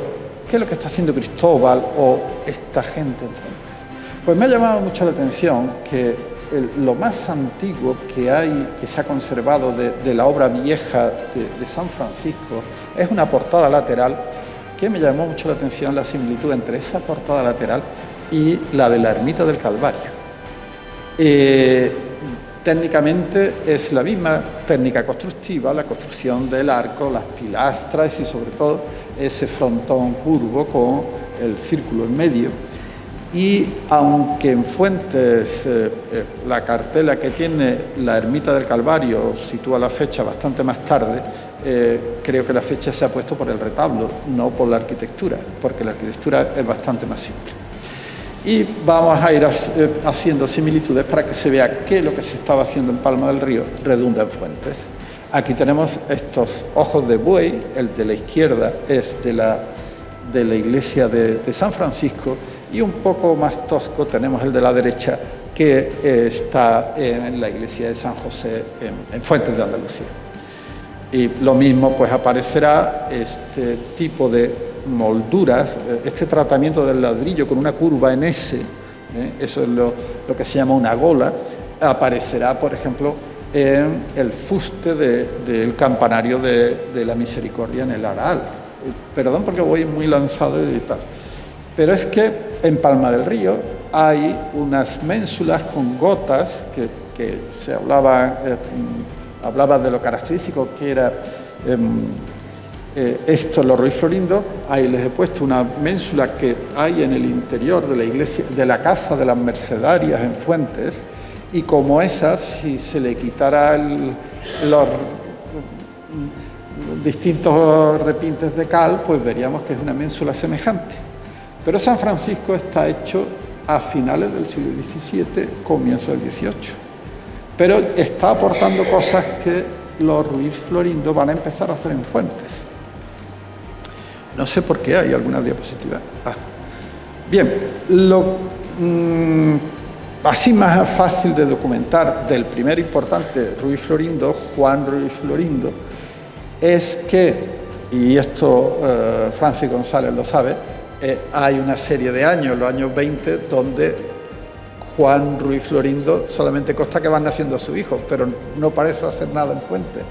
¿Qué es lo que está haciendo Cristóbal o esta gente en Fuente? Pues me ha llamado mucho la atención que lo más antiguo que se ha conservado de la obra vieja de San Francisco es una portada lateral, que me llamó mucho la atención la similitud entre esa portada lateral y la de la ermita del Calvario. Técnicamente es la misma técnica constructiva, la construcción del arco, las pilastras y sobre todo ese frontón curvo con el círculo en medio. Y aunque en Fuentes la cartela que tiene la ermita del Calvario sitúa la fecha bastante más tarde, creo que la fecha se ha puesto por el retablo, no por la arquitectura, porque la arquitectura es bastante más simple. Y vamos a ir haciendo similitudes para que se vea que lo que se estaba haciendo en Palma del Río redunda en Fuentes. Aquí tenemos estos ojos de buey, el de la izquierda es de la iglesia de San Francisco, y un poco más tosco tenemos el de la derecha, que está en la iglesia de San José en Fuentes de Andalucía. Y lo mismo pues aparecerá este tipo de molduras, este tratamiento del ladrillo con una curva en S, eso es lo que se llama una gola, aparecerá, por ejemplo, en el fuste del campanario de la Misericordia en el Aral. Perdón porque voy muy lanzado y tal, pero es que en Palma del Río hay unas ménsulas con gotas que se hablaba de lo característico que era esto, los Ruiz Florindo. Ahí les he puesto una ménsula que hay en el interior de la iglesia, de la casa de las Mercedarias en Fuentes, y como esas, si se le quitara los distintos repintes de cal, pues veríamos que es una ménsula semejante. Pero San Francisco está hecho a finales del siglo XVII, comienzo del XVIII. Pero está aportando cosas que los Ruiz Florindo van a empezar a hacer en Fuentes. No sé por qué hay alguna diapositiva. Bien, así más fácil de documentar del primer importante Ruiz Florindo, Juan Ruiz Florindo, es que, y esto Francis González lo sabe, hay una serie de años, los años 20, donde Juan Ruiz Florindo solamente consta que van naciendo sus hijos, pero no parece hacer nada en Fuentes.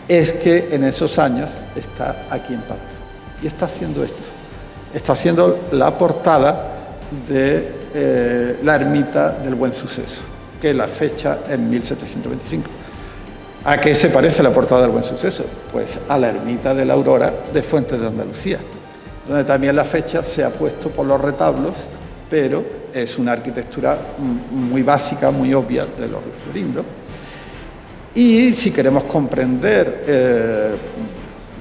Es que en esos años está aquí en Pamplona y está haciendo esto. Está haciendo la portada de la ermita del Buen Suceso, que la fecha es 1725. ¿A qué se parece la portada del Buen Suceso? Pues a la ermita de la Aurora de Fuentes de Andalucía, donde también la fecha se ha puesto por los retablos, pero es una arquitectura muy básica, muy obvia de los Ruiz Florindo. Y si queremos comprender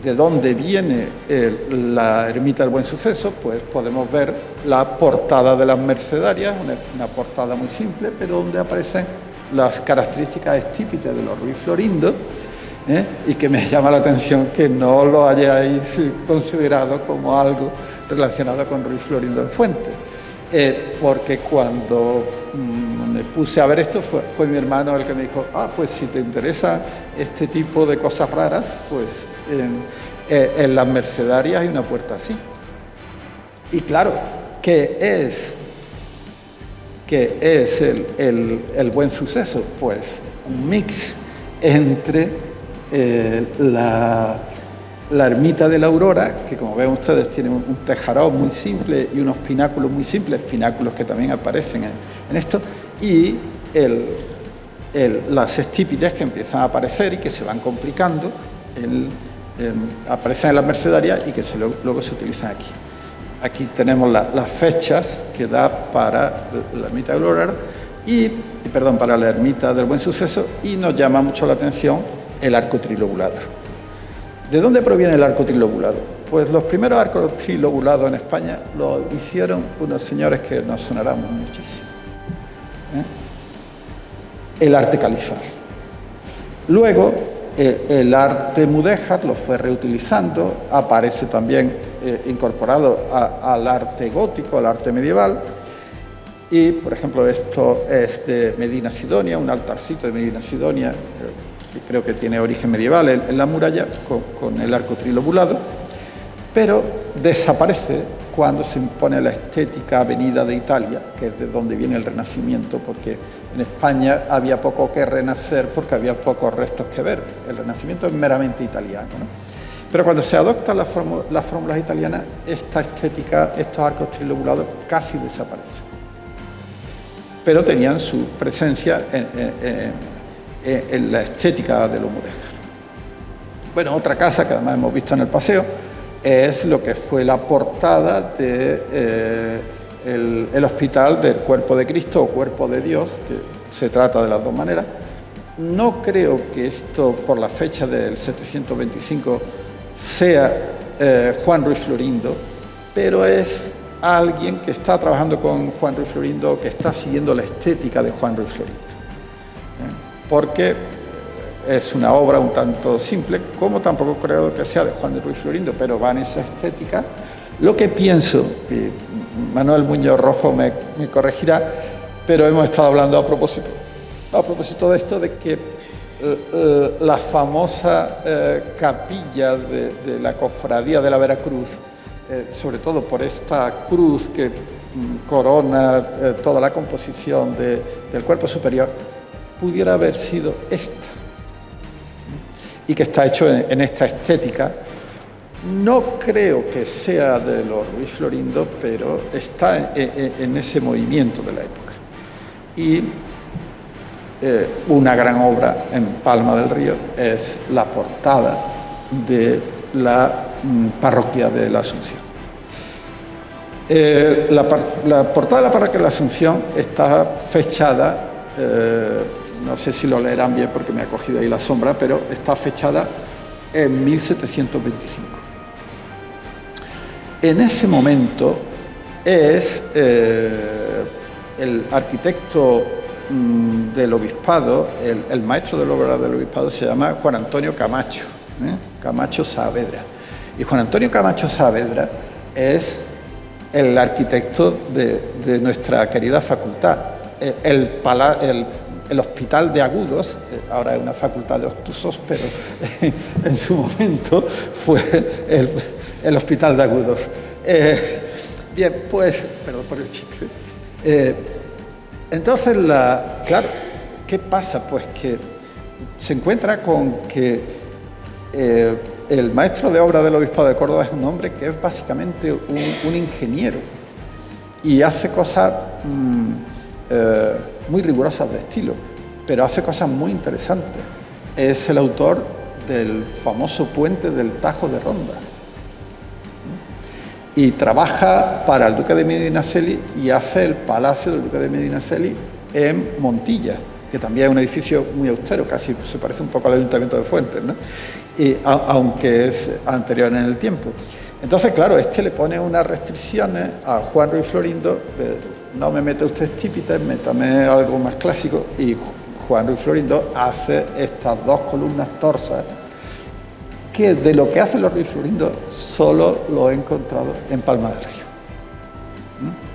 de dónde viene la ermita del Buen Suceso, pues podemos ver la portada de las Mercedarias, una portada muy simple, pero donde aparecen las características estípicas de los Ruiz Florindo, y que me llama la atención que no lo hayáis considerado como algo relacionado con Ruiz Florindo en Fuentes, porque cuando me puse a ver esto fue mi hermano el que me dijo, pues si te interesa este tipo de cosas raras, pues en las Mercedarias hay una puerta así. Y claro, ¿qué es el Buen Suceso? Pues un mix entre la ermita de la Aurora, que como ven ustedes tiene un tejarón muy simple y unos pináculos muy simples, pináculos que también aparecen en esto, y las estípites que empiezan a aparecer y que se van complicando, aparecen en las Mercedarias y que luego se utilizan aquí. Aquí tenemos las fechas que da para la ermita de la Aurora para la ermita del Buen Suceso, y nos llama mucho la atención el arco trilobulado. ¿De dónde proviene el arco trilobulado? Pues los primeros arcos trilobulados en España lo hicieron unos señores que nos sonarán muchísimo. El arte califal. Luego, el arte mudéjar lo fue reutilizando, aparece también incorporado al arte gótico, al arte medieval. Y, por ejemplo, esto es de Medina Sidonia, un altarcito de Medina Sidonia, que creo que tiene origen medieval en la muralla, con el arco trilobulado, pero desaparece cuando se impone la estética venida de Italia, que es de donde viene el Renacimiento, porque en España había poco que renacer porque había pocos restos que ver. El Renacimiento es meramente italiano, ¿no? Pero cuando se adoptan las fórmulas italianas, esta estética, estos arcos trilobulados casi desaparecen. Pero tenían su presencia en la estética de lo mudéjar. Bueno, otra casa que además hemos visto en el paseo es lo que fue la portada del hospital del Cuerpo de Cristo o Cuerpo de Dios, que se trata de las dos maneras. No creo que esto, por la fecha del 725, sea Juan Ruiz Florindo, pero es alguien que está trabajando con Juan Ruiz Florindo, que está siguiendo la estética de Juan Ruiz Florindo. Porque es una obra un tanto simple, como tampoco creo que sea de Juan Ruiz Florindo, pero va en esa estética. Lo que pienso, y Manuel Muñoz Rojo me corregirá, pero hemos estado hablando a propósito de esto, de que la famosa capilla de la Cofradía de la Veracruz, sobre todo por esta cruz que corona toda la composición del cuerpo superior, pudiera haber sido esta, y que está hecho en esta estética. No creo que sea de los Ruiz Florindo, pero está en ese movimiento de la época. Y una gran obra en Palma del Río es la portada de la parroquia de la Asunción. La portada de la parroquia de la Asunción está fechada, no sé si lo leerán bien porque me ha cogido ahí la sombra, pero está fechada en 1725. En ese momento es el arquitecto del obispado, el maestro de la obra del obispado se llama Juan Antonio Camacho, Camacho Saavedra. Y Juan Antonio Camacho Saavedra es el arquitecto de nuestra querida facultad. El Hospital de Agudos, ahora es una facultad de obtusos, pero en su momento fue el Hospital de Agudos. Bien, pues, perdón por el chiste. Entonces, claro, ¿qué pasa? Pues que se encuentra con que el maestro de obra del Obispado de Córdoba es un hombre que es básicamente un ingeniero y hace cosas muy rigurosas de estilo, pero hace cosas muy interesantes. Es el autor del famoso puente del Tajo de Ronda y trabaja para el duque de Medinaceli y hace el palacio del duque de Medinaceli en Montilla, que también es un edificio muy austero, casi se parece un poco al Ayuntamiento de Fuentes, ¿no? Aunque es anterior en el tiempo. Entonces, claro, le pone unas restricciones a Juan Ruiz Florindo, no me mete usted estípites, métame algo más clásico, y Juan Ruiz Florindo hace estas dos columnas torsas, que de lo que hacen los Ruiz Florindo solo lo he encontrado en Palma del Río.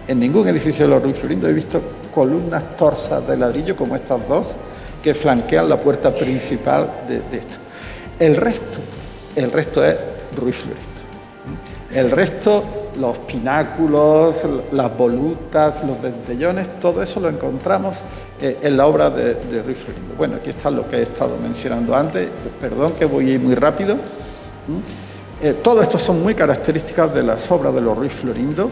En ningún edificio de los Ruiz Florindo he visto columnas torsas de ladrillo como estas dos que flanquean la puerta principal de esto. El resto es Ruiz Florindo. El resto, los pináculos, las volutas, los dentellones, todo eso lo encontramos en la obra de Ruiz Florindo. Bueno, aquí está lo que he estado mencionando antes, perdón que voy muy rápido. Todo esto son muy características de las obras de los Ruiz Florindo.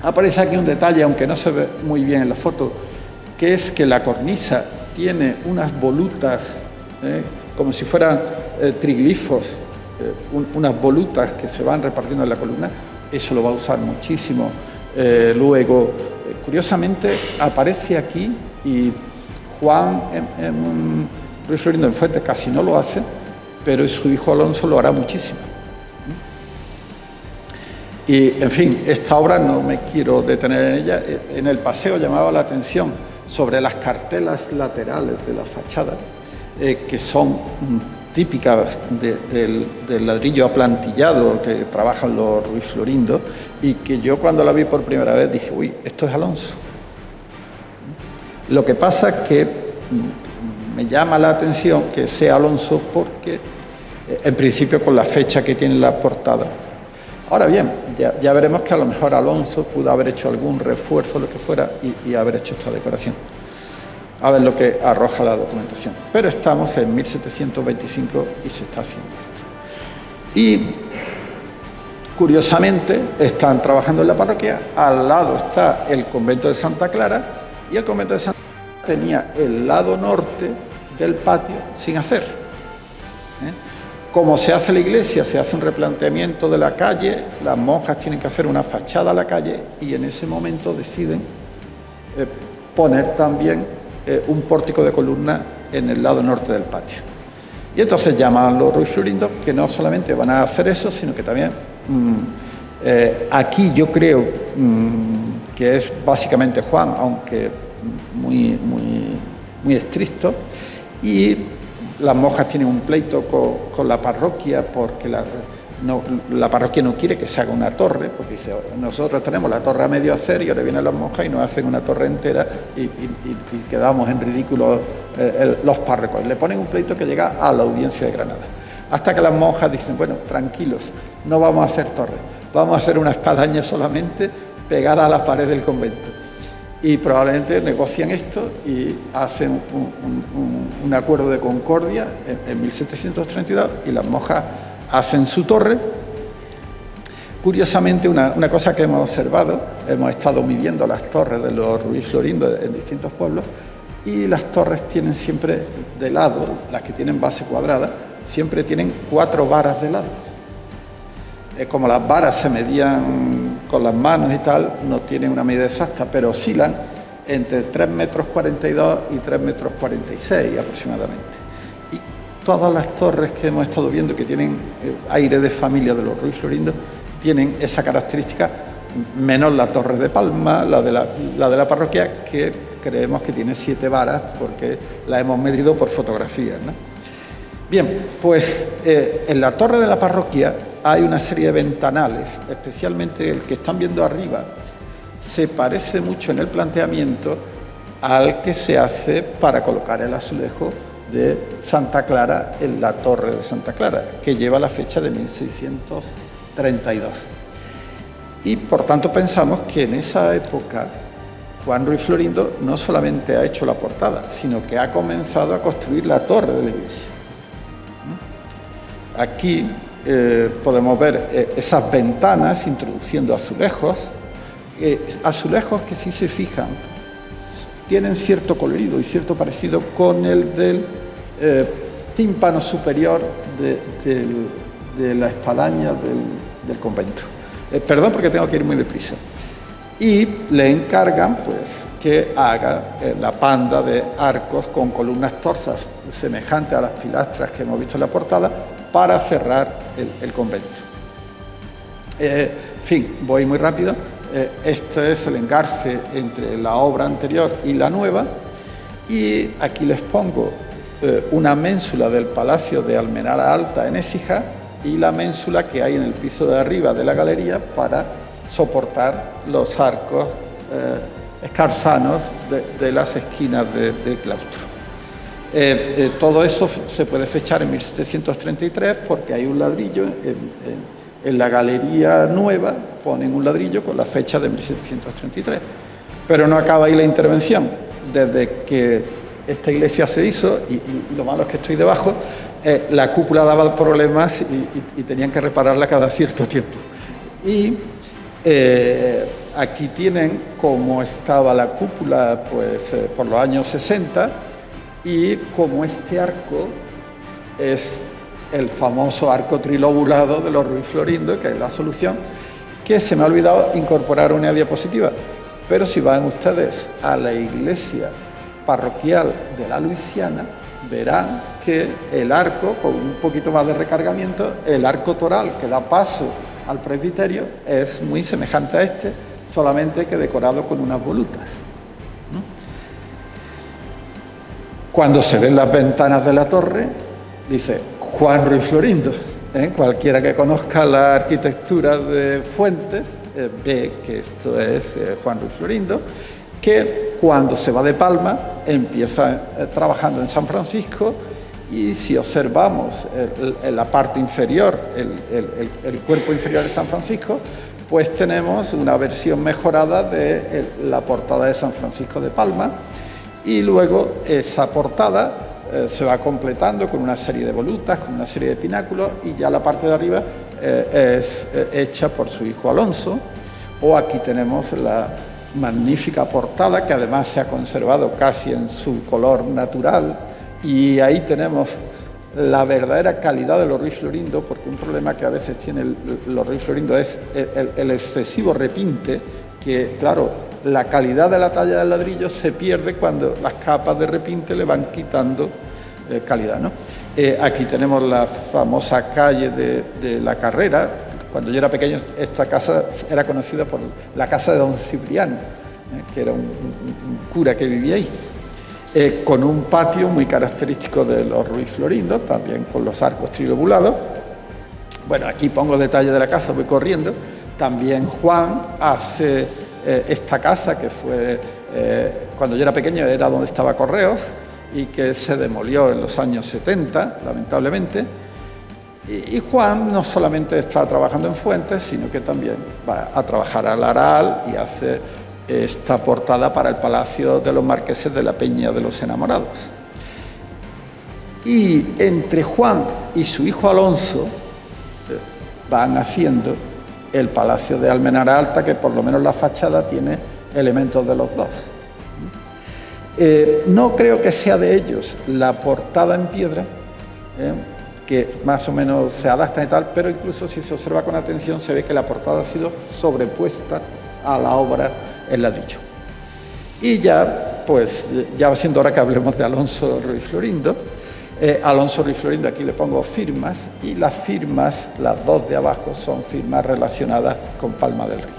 Aparece aquí un detalle, aunque no se ve muy bien en la foto, que es que la cornisa tiene unas volutas, como si fueran triglifos, unas volutas que se van repartiendo en la columna. Eso lo va a usar muchísimo. Luego, curiosamente, aparece aquí, y Juan Ruiz Florindo en Fuentes casi no lo hace, pero su hijo Alonso lo hará muchísimo. Y, en fin, esta obra no me quiero detener en ella. En el paseo llamaba la atención sobre las cartelas laterales de la fachada, que son típicas del ladrillo aplantillado que trabajan los Ruiz Florindo, y que yo cuando la vi por primera vez dije, uy, esto es Alonso. Lo que pasa es que me llama la atención que sea Alonso porque, en principio, con la fecha que tiene la portada. Ahora bien, ya veremos que a lo mejor Alonso pudo haber hecho algún refuerzo, lo que fuera, y haber hecho esta decoración. A ver lo que arroja la documentación. Pero estamos en 1725 y se está haciendo esto. Y, curiosamente, están trabajando en la parroquia. Al lado está el convento de Santa Clara, y el convento de Santa Clara tenía el lado norte del patio sin hacer. Como se hace la iglesia, se hace un replanteamiento de la calle, las monjas tienen que hacer una fachada a la calle, y en ese momento deciden poner también un pórtico de columna en el lado norte del patio. Y entonces llaman a los Ruiz Florindo, que no solamente van a hacer eso, sino que también aquí yo creo que es básicamente Juan, aunque muy estricto, y las monjas tienen un pleito con la parroquia porque la parroquia no quiere que se haga una torre, porque dice, nosotros tenemos la torre a medio hacer y ahora vienen las monjas y nos hacen una torre entera y quedamos en ridículo los párrocos. Le ponen un pleito que llega a la Audiencia de Granada. Hasta que las monjas dicen, bueno, tranquilos, no vamos a hacer torre, vamos a hacer una espadaña solamente pegada a la pared del convento. Y probablemente negocian esto y hacen un acuerdo de concordia en 1732, y las monjas hacen su torre. Curiosamente, una cosa que hemos observado, hemos estado midiendo las torres de los Ruiz Florindo en distintos pueblos, y las torres tienen siempre de lado, las que tienen base cuadrada, siempre tienen 4 varas de lado. Como las varas se medían con las manos y tal, no tienen una medida exacta, pero oscilan entre 3,42 metros y 3,46 metros aproximadamente. Y todas las torres que hemos estado viendo, que tienen aire de familia de los Ruiz Florindo, tienen esa característica, menos la torre de Palma, la de la parroquia, que creemos que tiene 7 varas porque la hemos medido por fotografías, ¿no? Bien, pues en la torre de la parroquia hay una serie de ventanales, especialmente el que están viendo arriba, se parece mucho en el planteamiento al que se hace para colocar el azulejo de Santa Clara en la Torre de Santa Clara, que lleva la fecha de 1632. Y por tanto pensamos que en esa época Juan Ruiz Florindo no solamente ha hecho la portada, sino que ha comenzado a construir la torre de la iglesia. Aquí podemos ver esas ventanas introduciendo azulejos, azulejos que, si se fijan, tienen cierto colorido y cierto parecido con el del tímpano superior de la espadaña del convento. Perdón, porque tengo que ir muy deprisa. Y le encargan pues que haga la panda de arcos con columnas torsas semejantes a las pilastras que hemos visto en la portada para cerrar el convento. En fin, voy muy rápido. Este es el engarce entre la obra anterior y la nueva, y aquí les pongo una ménsula del Palacio de Almenara Alta en Écija y la ménsula que hay en el piso de arriba de la galería para soportar los arcos escarzanos de las esquinas del claustro. Todo eso se puede fechar en 1733 porque hay un ladrillo en la galería nueva, ponen un ladrillo con la fecha de 1733. Pero no acaba ahí la intervención. Desde que esta iglesia se hizo, y lo malo es que estoy debajo, la cúpula daba problemas y tenían que repararla cada cierto tiempo. Y aquí tienen cómo estaba la cúpula pues, por los años 60, y como este arco es el famoso arco trilobulado de los Ruiz Florindo, que es la solución, que se me ha olvidado incorporar una diapositiva. Pero si van ustedes a la iglesia parroquial de la Luisiana, verán que el arco, con un poquito más de recargamiento, el arco toral que da paso al presbiterio es muy semejante a este, solamente que decorado con unas volutas. Cuando se ven las ventanas de la torre, dice Juan Ruiz Florindo. Cualquiera que conozca la arquitectura de Fuentes ve que esto es Juan Ruiz Florindo, que cuando se va de Palma empieza trabajando en San Francisco, y si observamos en la parte inferior, el cuerpo inferior de San Francisco, pues tenemos una versión mejorada de la portada de San Francisco de Palma, y luego esa portada se va completando con una serie de volutas, con una serie de pináculos, y ya la parte de arriba es hecha por su hijo Alonso. O aquí tenemos la magnífica portada, que además se ha conservado casi en su color natural, y ahí tenemos la verdadera calidad de los Ruiz Florindo, porque un problema que a veces tienen los Ruiz Florindo es el excesivo repinte, que claro, la calidad de la talla del ladrillo se pierde cuando las capas de repinte le van quitando calidad, ¿no? Aquí tenemos la famosa calle de la Carrera. Cuando yo era pequeño, esta casa era conocida por la casa de don Cipriano, que era un cura que vivía ahí, con un patio muy característico de los Ruiz Florindo, también con los arcos trilobulados. Bueno, aquí pongo detalle de la casa, voy corriendo. También Juan hace esta casa, que fue, cuando yo era pequeño, era donde estaba Correos, y que se demolió en los años 70, lamentablemente. Y Juan no solamente está trabajando en Fuentes, sino que también va a trabajar al Aral y hace esta portada para el Palacio de los Marqueses de la Peña de los Enamorados. Y entre Juan y su hijo Alonso van haciendo el Palacio de Almenara Alta, que por lo menos la fachada tiene elementos de los dos. No creo que sea de ellos la portada en piedra, que más o menos se adapta y tal, pero incluso si se observa con atención se ve que la portada ha sido sobrepuesta a la obra en ladrillo. Y ya, pues, ya va siendo hora que hablemos de Alonso Ruiz Florindo. Alonso Ruiz Florindo, aquí le pongo firmas, y las firmas, las dos de abajo, son firmas relacionadas con Palma del Río.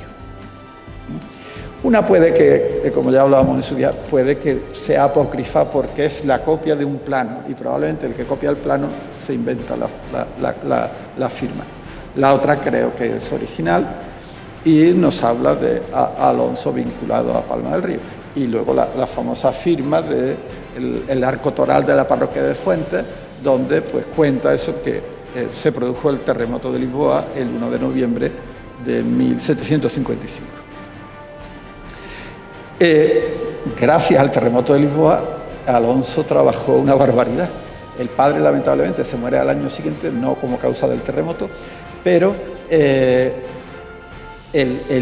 Una puede que, como ya hablábamos en su día, puede que sea apócrifa porque es la copia de un plano, y probablemente el que copia el plano se inventa la firma. La otra creo que es original y nos habla de Alonso vinculado a Palma del Río. Y luego la famosa firma del arco toral de la parroquia de Fuentes, donde pues cuenta eso, que se produjo el terremoto de Lisboa el 1 de noviembre de 1755. Gracias al terremoto de Lisboa, Alonso trabajó una barbaridad. El padre lamentablemente se muere al año siguiente, no como causa del terremoto, pero el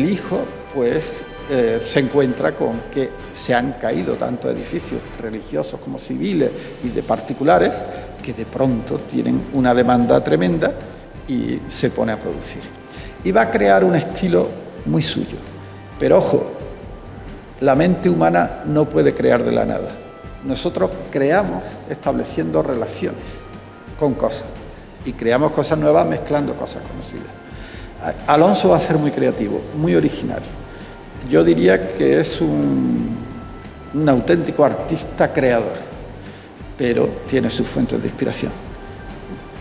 hijo pues se encuentra con que se han caído tanto edificios religiosos como civiles y de particulares, que de pronto tienen una demanda tremenda y se pone a producir. Y va a crear un estilo muy suyo. Pero ojo, la mente humana no puede crear de la nada. Nosotros creamos estableciendo relaciones con cosas y creamos cosas nuevas mezclando cosas conocidas. Alonso va a ser muy creativo, muy original. Yo diría que es un auténtico artista creador, pero tiene sus fuentes de inspiración.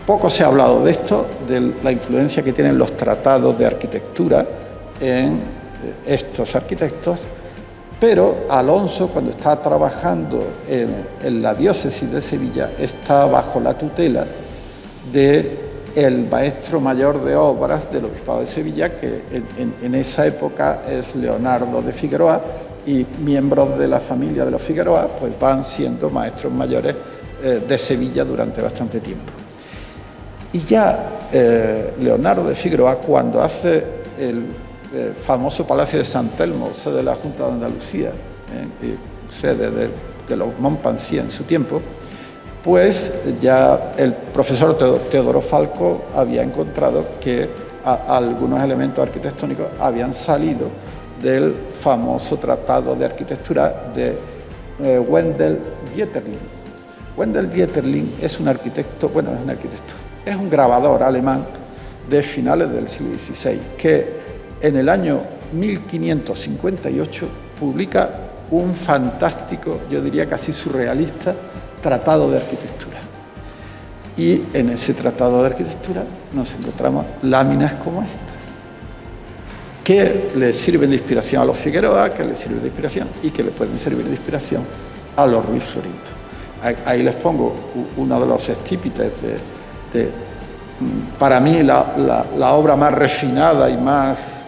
Poco se ha hablado de esto, de la influencia que tienen los tratados de arquitectura en estos arquitectos, pero Alonso, cuando está trabajando en la diócesis de Sevilla, está bajo la tutela del maestro mayor de obras del Obispado de Sevilla, que en esa época es Leonardo de Figueroa, y miembros de la familia de los Figueroa pues van siendo maestros mayores de Sevilla durante bastante tiempo. Y ya Leonardo de Figueroa, cuando hace el famoso Palacio de San Telmo, sede de la Junta de Andalucía, sede de los Montpensier en su tiempo, pues ya el profesor Teodoro Falco había encontrado que algunos elementos arquitectónicos habían salido del famoso tratado de arquitectura de Wendell Dieterling. Wendell Dieterling es un arquitecto, es un grabador alemán de finales del siglo XVI, que en el año 1558 publica un fantástico, yo diría casi surrealista, tratado de arquitectura. Y en ese tratado de arquitectura nos encontramos láminas como estas, que le sirven de inspiración a los Figueroa, que le sirven de inspiración y que le pueden servir de inspiración a los Ruiz Florindo. Ahí les pongo uno de los estípites para mí la obra más refinada y más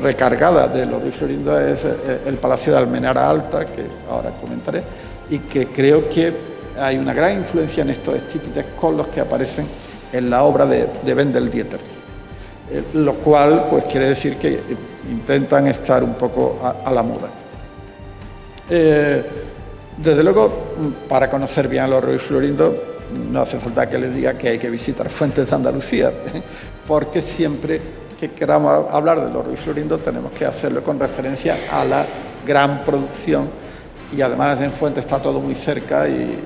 recargada de los Ruiz Florindo es el Palacio de Almenara Alta, que ahora comentaré, y que creo que hay una gran influencia en estos estípites con los que aparecen en la obra de Wendell Dieterling, lo cual pues quiere decir que intentan estar un poco a la moda. Desde luego, para conocer bien a los Ruiz Florindo, no hace falta que les diga que hay que visitar Fuentes de Andalucía, porque siempre que queramos hablar de los Ruiz Florindo tenemos que hacerlo con referencia a la gran producción, y además en Fuentes está todo muy cerca y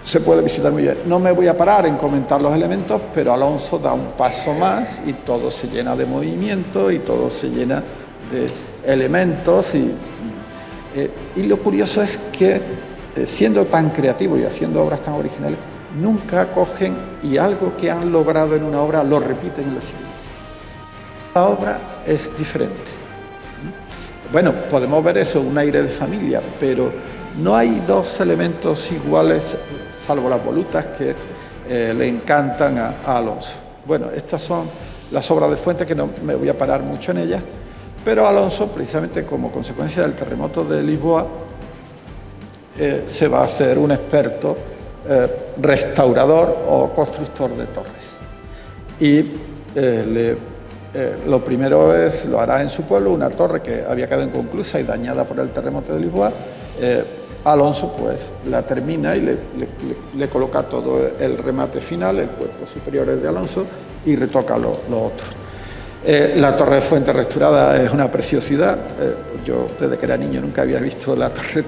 se puede visitar muy bien. No me voy a parar en comentar los elementos, pero Alonso da un paso más y todo se llena de movimiento y todo se llena de elementos y lo curioso es que siendo tan creativo y haciendo obras tan originales, nunca cogen y algo que han logrado en una obra lo repiten en la siguiente. La obra es diferente. Bueno, podemos ver eso, un aire de familia, pero no hay dos elementos iguales, salvo las volutas que le encantan a Alonso. Bueno, estas son las obras de Fuentes, que no me voy a parar mucho en ellas, pero Alonso, precisamente como consecuencia del terremoto de Lisboa, se va a hacer un experto restaurador o constructor de torres. Y lo primero lo hará en su pueblo, una torre que había quedado inconclusa y dañada por el terremoto de Lisboa. Alonso pues la termina y le coloca todo el remate final, el cuerpo superior es de Alonso, y retoca lo otro. La torre de Fuentes restaurada es una preciosidad. Yo desde que era niño nunca había visto la torre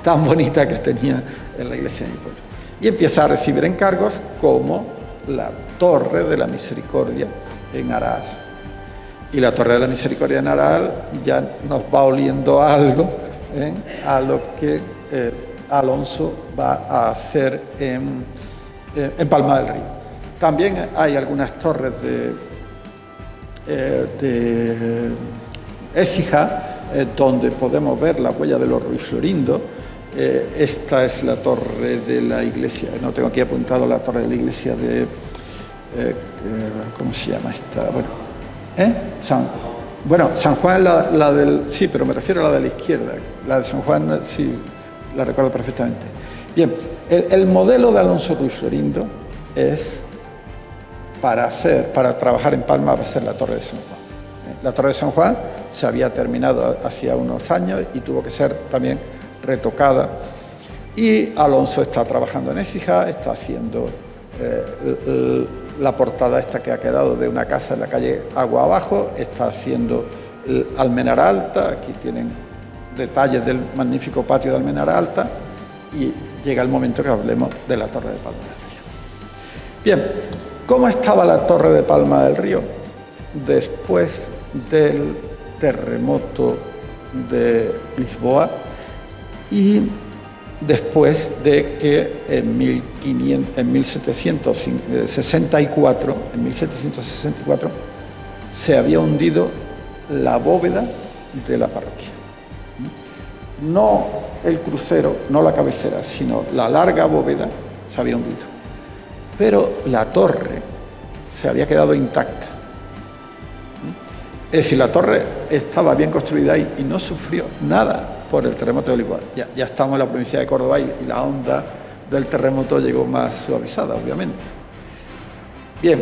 tan bonita que tenía en la iglesia de mi pueblo. Y empieza a recibir encargos como la Torre de la Misericordia en Aral. Y la Torre de la Misericordia en Aral ya nos va oliendo algo a lo que Alonso va a hacer en Palma del Río. También hay algunas torres de Écija, donde podemos ver la huella de los Ruiz Florindo. Esta es la torre de la iglesia, no tengo aquí apuntado la torre de la iglesia de... ¿cómo se llama esta? Bueno, San Juan, la del... Sí, pero me refiero a la de la izquierda. La de San Juan, sí, la recuerdo perfectamente. Bien, el modelo de Alonso Ruiz Florindo es para trabajar en Palma, va a ser la Torre de San Juan. La Torre de San Juan se había terminado hacía unos años y tuvo que ser también retocada. Y Alonso está trabajando en Écija, está haciendo la portada esta que ha quedado de una casa en la calle Agua Abajo, está haciendo Almenara Alta, aquí tienen detalles del magnífico patio de Almenara Alta, y llega el momento que hablemos de la Torre de Palma del Río. Bien, ¿cómo estaba la Torre de Palma del Río después del terremoto de Lisboa y después de que en 1764 se había hundido la bóveda de la parroquia? No el crucero, no la cabecera, sino la larga bóveda se había hundido. Pero la torre se había quedado intacta. Es decir, la torre estaba bien construida ahí y no sufrió nada por el terremoto de Lisboa. Ya estamos en la provincia de Córdoba y la onda del terremoto llegó más suavizada, obviamente. Bien,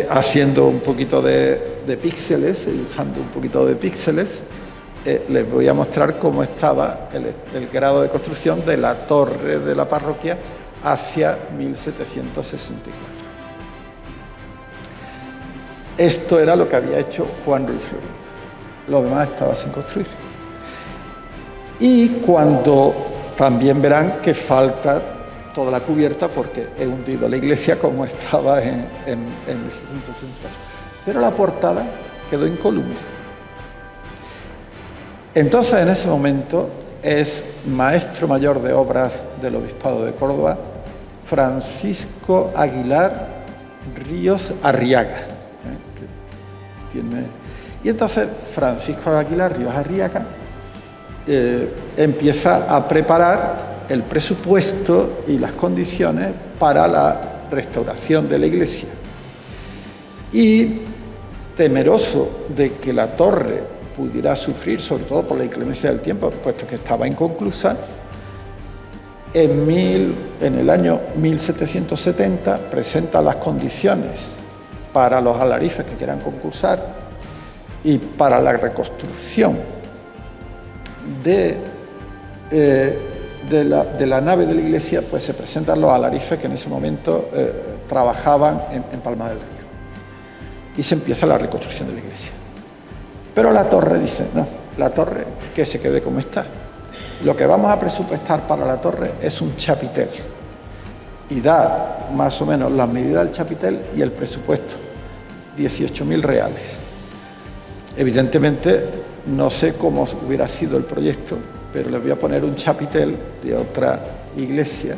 haciendo un poquito de píxeles, usando un poquito de píxeles, les voy a mostrar cómo estaba el grado de construcción de la torre de la parroquia hacia 1764. Esto era lo que había hecho Juan Ruiz Florindo. Lo demás estaba sin construir. Y cuando también verán que falta toda la cubierta porque he hundido la iglesia como estaba en 1664. Pero la portada quedó incolume. Entonces, en ese momento, es maestro mayor de obras del Obispado de Córdoba, Francisco Aguilar Ríos Arriaga. Y entonces Francisco Aguilar Ríos Arriaga empieza a preparar el presupuesto y las condiciones para la restauración de la iglesia. Y temeroso de que la torre pudiera sufrir, sobre todo por la inclemencia del tiempo, puesto que estaba inconclusa, en el año 1770 presenta las condiciones para los alarifes que quieran concursar y para la reconstrucción de la nave de la iglesia, pues se presentan los alarifes que en ese momento trabajaban en Palma del Río. Y se empieza la reconstrucción de la iglesia. Pero la torre dice, no, la torre que se quede como está. Lo que vamos a presupuestar para la torre es un chapitel. Y da más o menos las medidas del chapitel y el presupuesto, 18.000 reales. Evidentemente, no sé cómo hubiera sido el proyecto, pero les voy a poner un chapitel de otra iglesia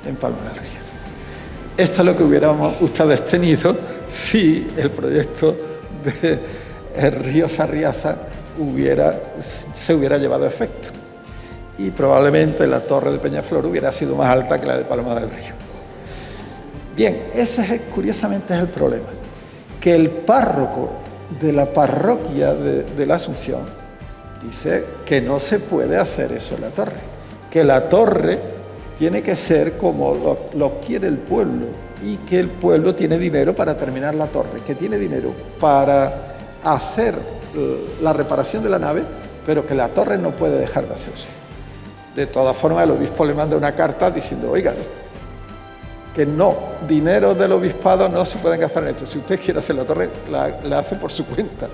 en Palma del Río. Esto es lo que hubiéramos ustedes tenido si el proyecto de Ríos Arriaza se hubiera llevado a efecto. Y probablemente la torre de Peñaflor hubiera sido más alta que la de Palma del Río. Bien, ese curiosamente es el problema, que el párroco de la parroquia de la Asunción dice que no se puede hacer eso en la torre, que la torre tiene que ser como lo quiere el pueblo y que el pueblo tiene dinero para terminar la torre, que tiene dinero para hacer la reparación de la nave, pero que la torre no puede dejar de hacerse. De todas formas, el obispo le manda una carta diciendo, oigan, que no, dinero del obispado no se pueden gastar en esto. Si usted quiere hacer la torre, la hace por su cuenta.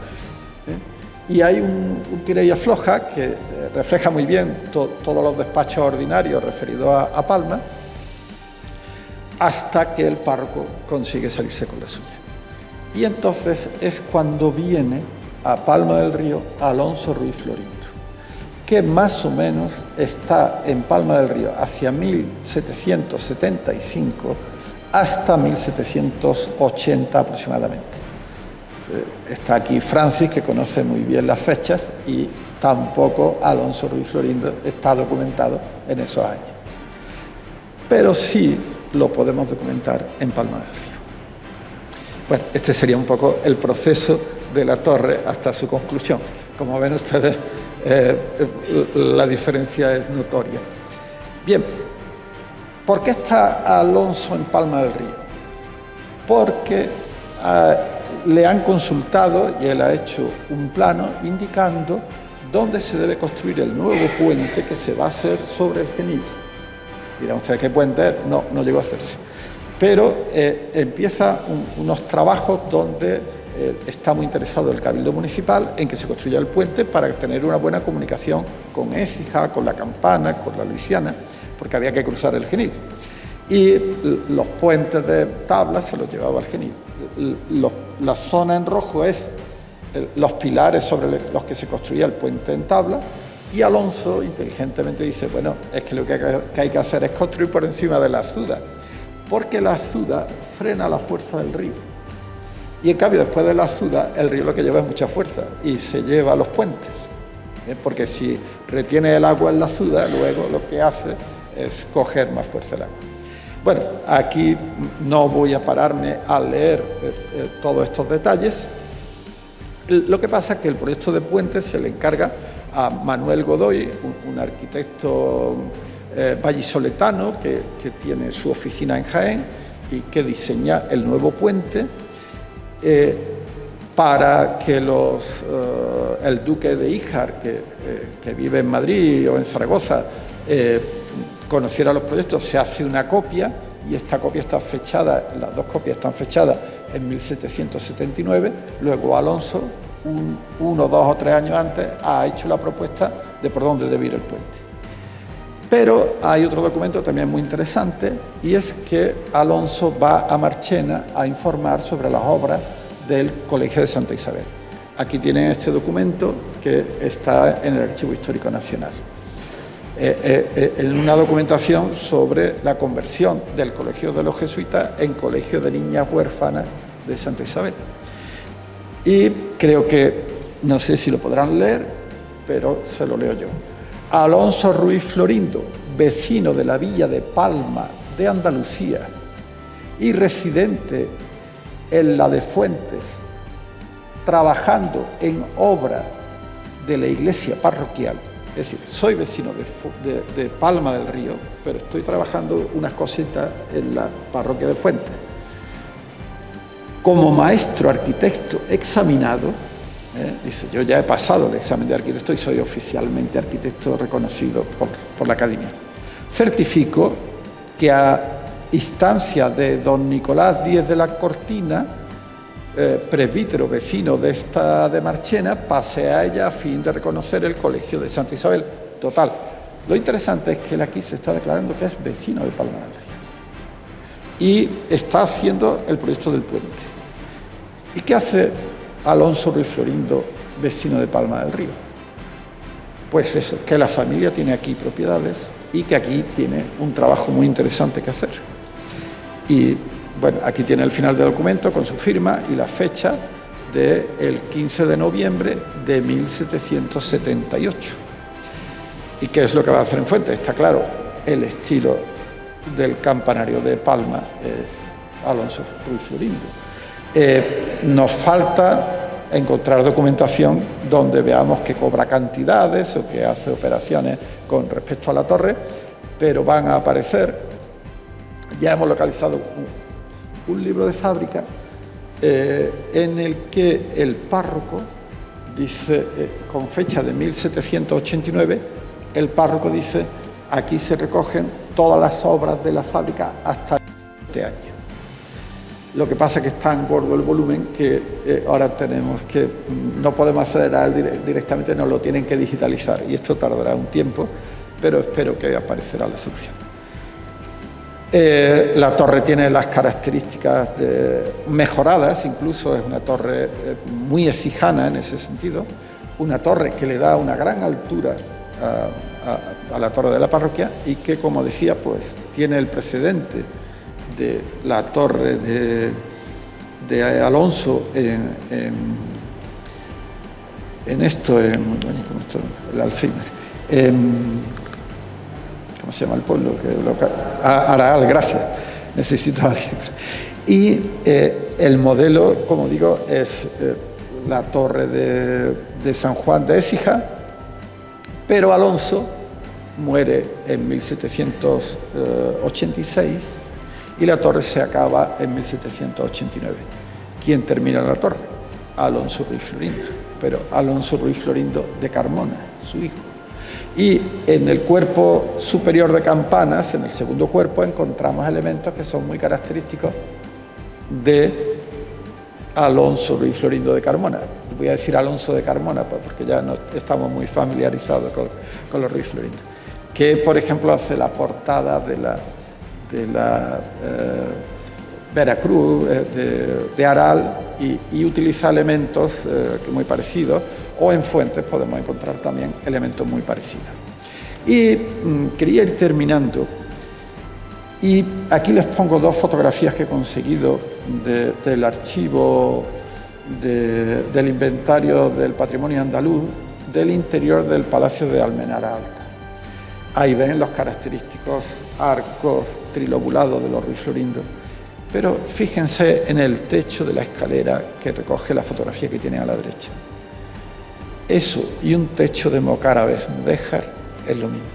Y hay un tira y afloja que refleja muy bien todos los despachos ordinarios referidos a Palma, hasta que el párroco consigue salirse con la suya. Y entonces es cuando viene a Palma del Río Alonso Ruiz Florindo, que más o menos está en Palma del Río hacia 1775, hasta 1780 aproximadamente. Está aquí Francis, que conoce muy bien las fechas, y tampoco Alonso Ruiz Florindo está documentado en esos años. Pero sí lo podemos documentar en Palma del Río. Bueno, este sería un poco el proceso de la torre hasta su conclusión. Como ven ustedes, la diferencia es notoria. Bien, ¿por qué está Alonso en Palma del Río? Porque le han consultado y él ha hecho un plano indicando dónde se debe construir el nuevo puente que se va a hacer sobre el Genil. Dirán ustedes, ¿qué puente es? No, no llegó a hacerse. Pero empieza unos trabajos donde está muy interesado el Cabildo Municipal en que se construya el puente para tener una buena comunicación con Écija, con La Campana, con la Luisiana, porque había que cruzar el Genil. Y los puentes de tabla se los llevaba al Genil. La zona en rojo es los pilares sobre los que se construía el puente en tabla, y Alonso inteligentemente dice, bueno, es que lo que hay que hacer es construir por encima de la Azuda, porque la Azuda frena la fuerza del río. Y en cambio, después de la Azuda, el río lo que lleva es mucha fuerza y se lleva los puentes. Porque si retiene el agua en la Azuda, luego lo que hace es coger más fuerza el agua. Bueno, aquí no voy a pararme a leer todos estos detalles. Lo que pasa es que el proyecto de puentes se le encarga a Manuel Godoy, un arquitecto vallisoletano que tiene su oficina en Jaén y que diseña el nuevo puente para que el duque de Híjar, que vive en Madrid o en Zaragoza, conociera los proyectos. Se hace una copia y esta copia está fechada, las dos copias están fechadas en 1779, luego Alonso, 1, 2 o 3 años antes, ha hecho la propuesta de por dónde debe ir el puente. Pero hay otro documento también muy interesante, y es que Alonso va a Marchena a informar sobre las obras del Colegio de Santa Isabel. Aquí tienen este documento que está en el Archivo Histórico Nacional. En una documentación sobre la conversión del Colegio de los Jesuitas en Colegio de Niñas Huérfanas de Santa Isabel. Y creo que, no sé si lo podrán leer, pero se lo leo yo. Alonso Ruiz Florindo, vecino de la villa de Palma de Andalucía y residente en la de Fuentes, trabajando en obra de la iglesia parroquial. Es decir, soy vecino de Palma del Río, pero estoy trabajando unas cositas en la parroquia de Fuentes. Como maestro arquitecto examinado, dice, yo ya he pasado el examen de arquitecto y soy oficialmente arquitecto reconocido por la Academia. Certifico que a instancia de don Nicolás Díez de la Cortina, presbítero vecino de esta de Marchena, pase a ella a fin de reconocer el Colegio de Santa Isabel. Total. Lo interesante es que él aquí se está declarando que es vecino de Palma del Río y está haciendo el proyecto del puente. ¿Y qué hace Alonso Ruiz Florindo, vecino de Palma del Río? Pues eso, que la familia tiene aquí propiedades y que aquí tiene un trabajo muy interesante que hacer. Y bueno, aquí tiene el final del documento con su firma y la fecha del 15 de noviembre de 1778. ¿Y qué es lo que va a hacer en Fuentes? Está claro, el estilo del campanario de Palma es Alonso Ruiz Florindo. Nos falta encontrar documentación donde veamos que cobra cantidades o que hace operaciones con respecto a la torre, pero van a aparecer. Ya hemos localizado un libro de fábrica en el que el párroco dice, con fecha de 1789, el párroco dice, aquí se recogen todas las obras de la fábrica hasta este año. Lo que pasa es que es tan gordo el volumen que ahora tenemos que, no podemos acceder a él directamente, nos lo tienen que digitalizar y esto tardará un tiempo, pero espero que aparecerá la solución. La torre tiene las características mejoradas, incluso es una torre muy exijana en ese sentido, una torre que le da una gran altura a la torre de la parroquia y que, como decía, pues tiene el precedente de la torre de Alonso el Alzheimer, ¿cómo se llama el pueblo? Aral, gracias, necesito a alguien. Y el modelo, como digo, es la torre de San Juan de Écija, pero Alonso muere en 1786 y la torre se acaba en 1789. ¿Quién termina la torre? Alonso Ruiz Florindo, pero Alonso Ruiz Florindo de Carmona, su hijo. Y en el cuerpo superior de campanas, en el segundo cuerpo, encontramos elementos que son muy característicos de Alonso Ruiz Florindo de Carmona. Voy a decir Alonso de Carmona porque ya no estamos muy familiarizados con los Ruiz Florindo. Que, por ejemplo, hace la portada de la Veracruz, de Aral, y utiliza elementos muy parecidos, o en Fuentes podemos encontrar también elementos muy parecidos. Y quería ir terminando, y aquí les pongo dos fotografías que he conseguido del archivo del inventario del patrimonio andaluz del interior del Palacio de Almenara Alta. Ahí ven los característicos arcos trilobulados de los Ruiz Florindo, pero fíjense en el techo de la escalera que recoge la fotografía que tiene a la derecha. Eso y un techo de mocárabes mudéjar es lo mismo.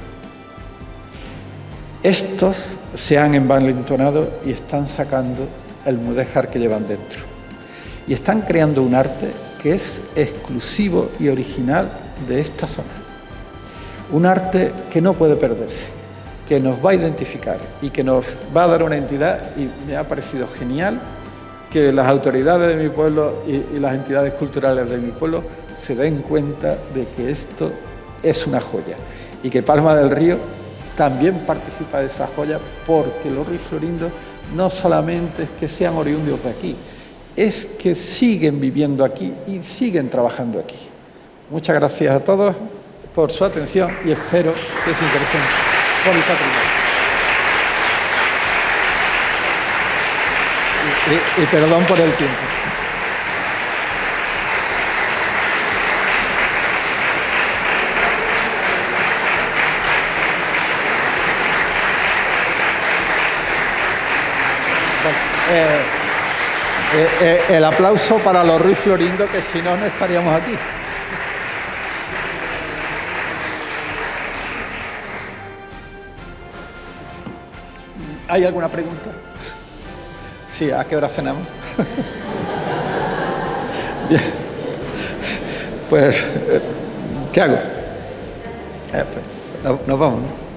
Estos se han envalentonado y están sacando el mudéjar que llevan dentro. Y están creando un arte que es exclusivo y original de esta zona. Un arte que no puede perderse, que nos va a identificar y que nos va a dar una entidad, y me ha parecido genial que las autoridades de mi pueblo y las entidades culturales de mi pueblo se den cuenta de que esto es una joya y que Palma del Río también participa de esa joya, porque los Ruiz Florindo no solamente es que sean oriundos de aquí, es que siguen viviendo aquí y siguen trabajando aquí. Muchas gracias a todos por su atención y espero que se interesen por el patrimonio. Y perdón por el tiempo. El aplauso para los Ruiz Florindo, que si no, no estaríamos aquí. ¿Hay alguna pregunta? Sí, ¿a qué hora cenamos? Bien. Pues, ¿qué hago? Pues, nos vamos, ¿no?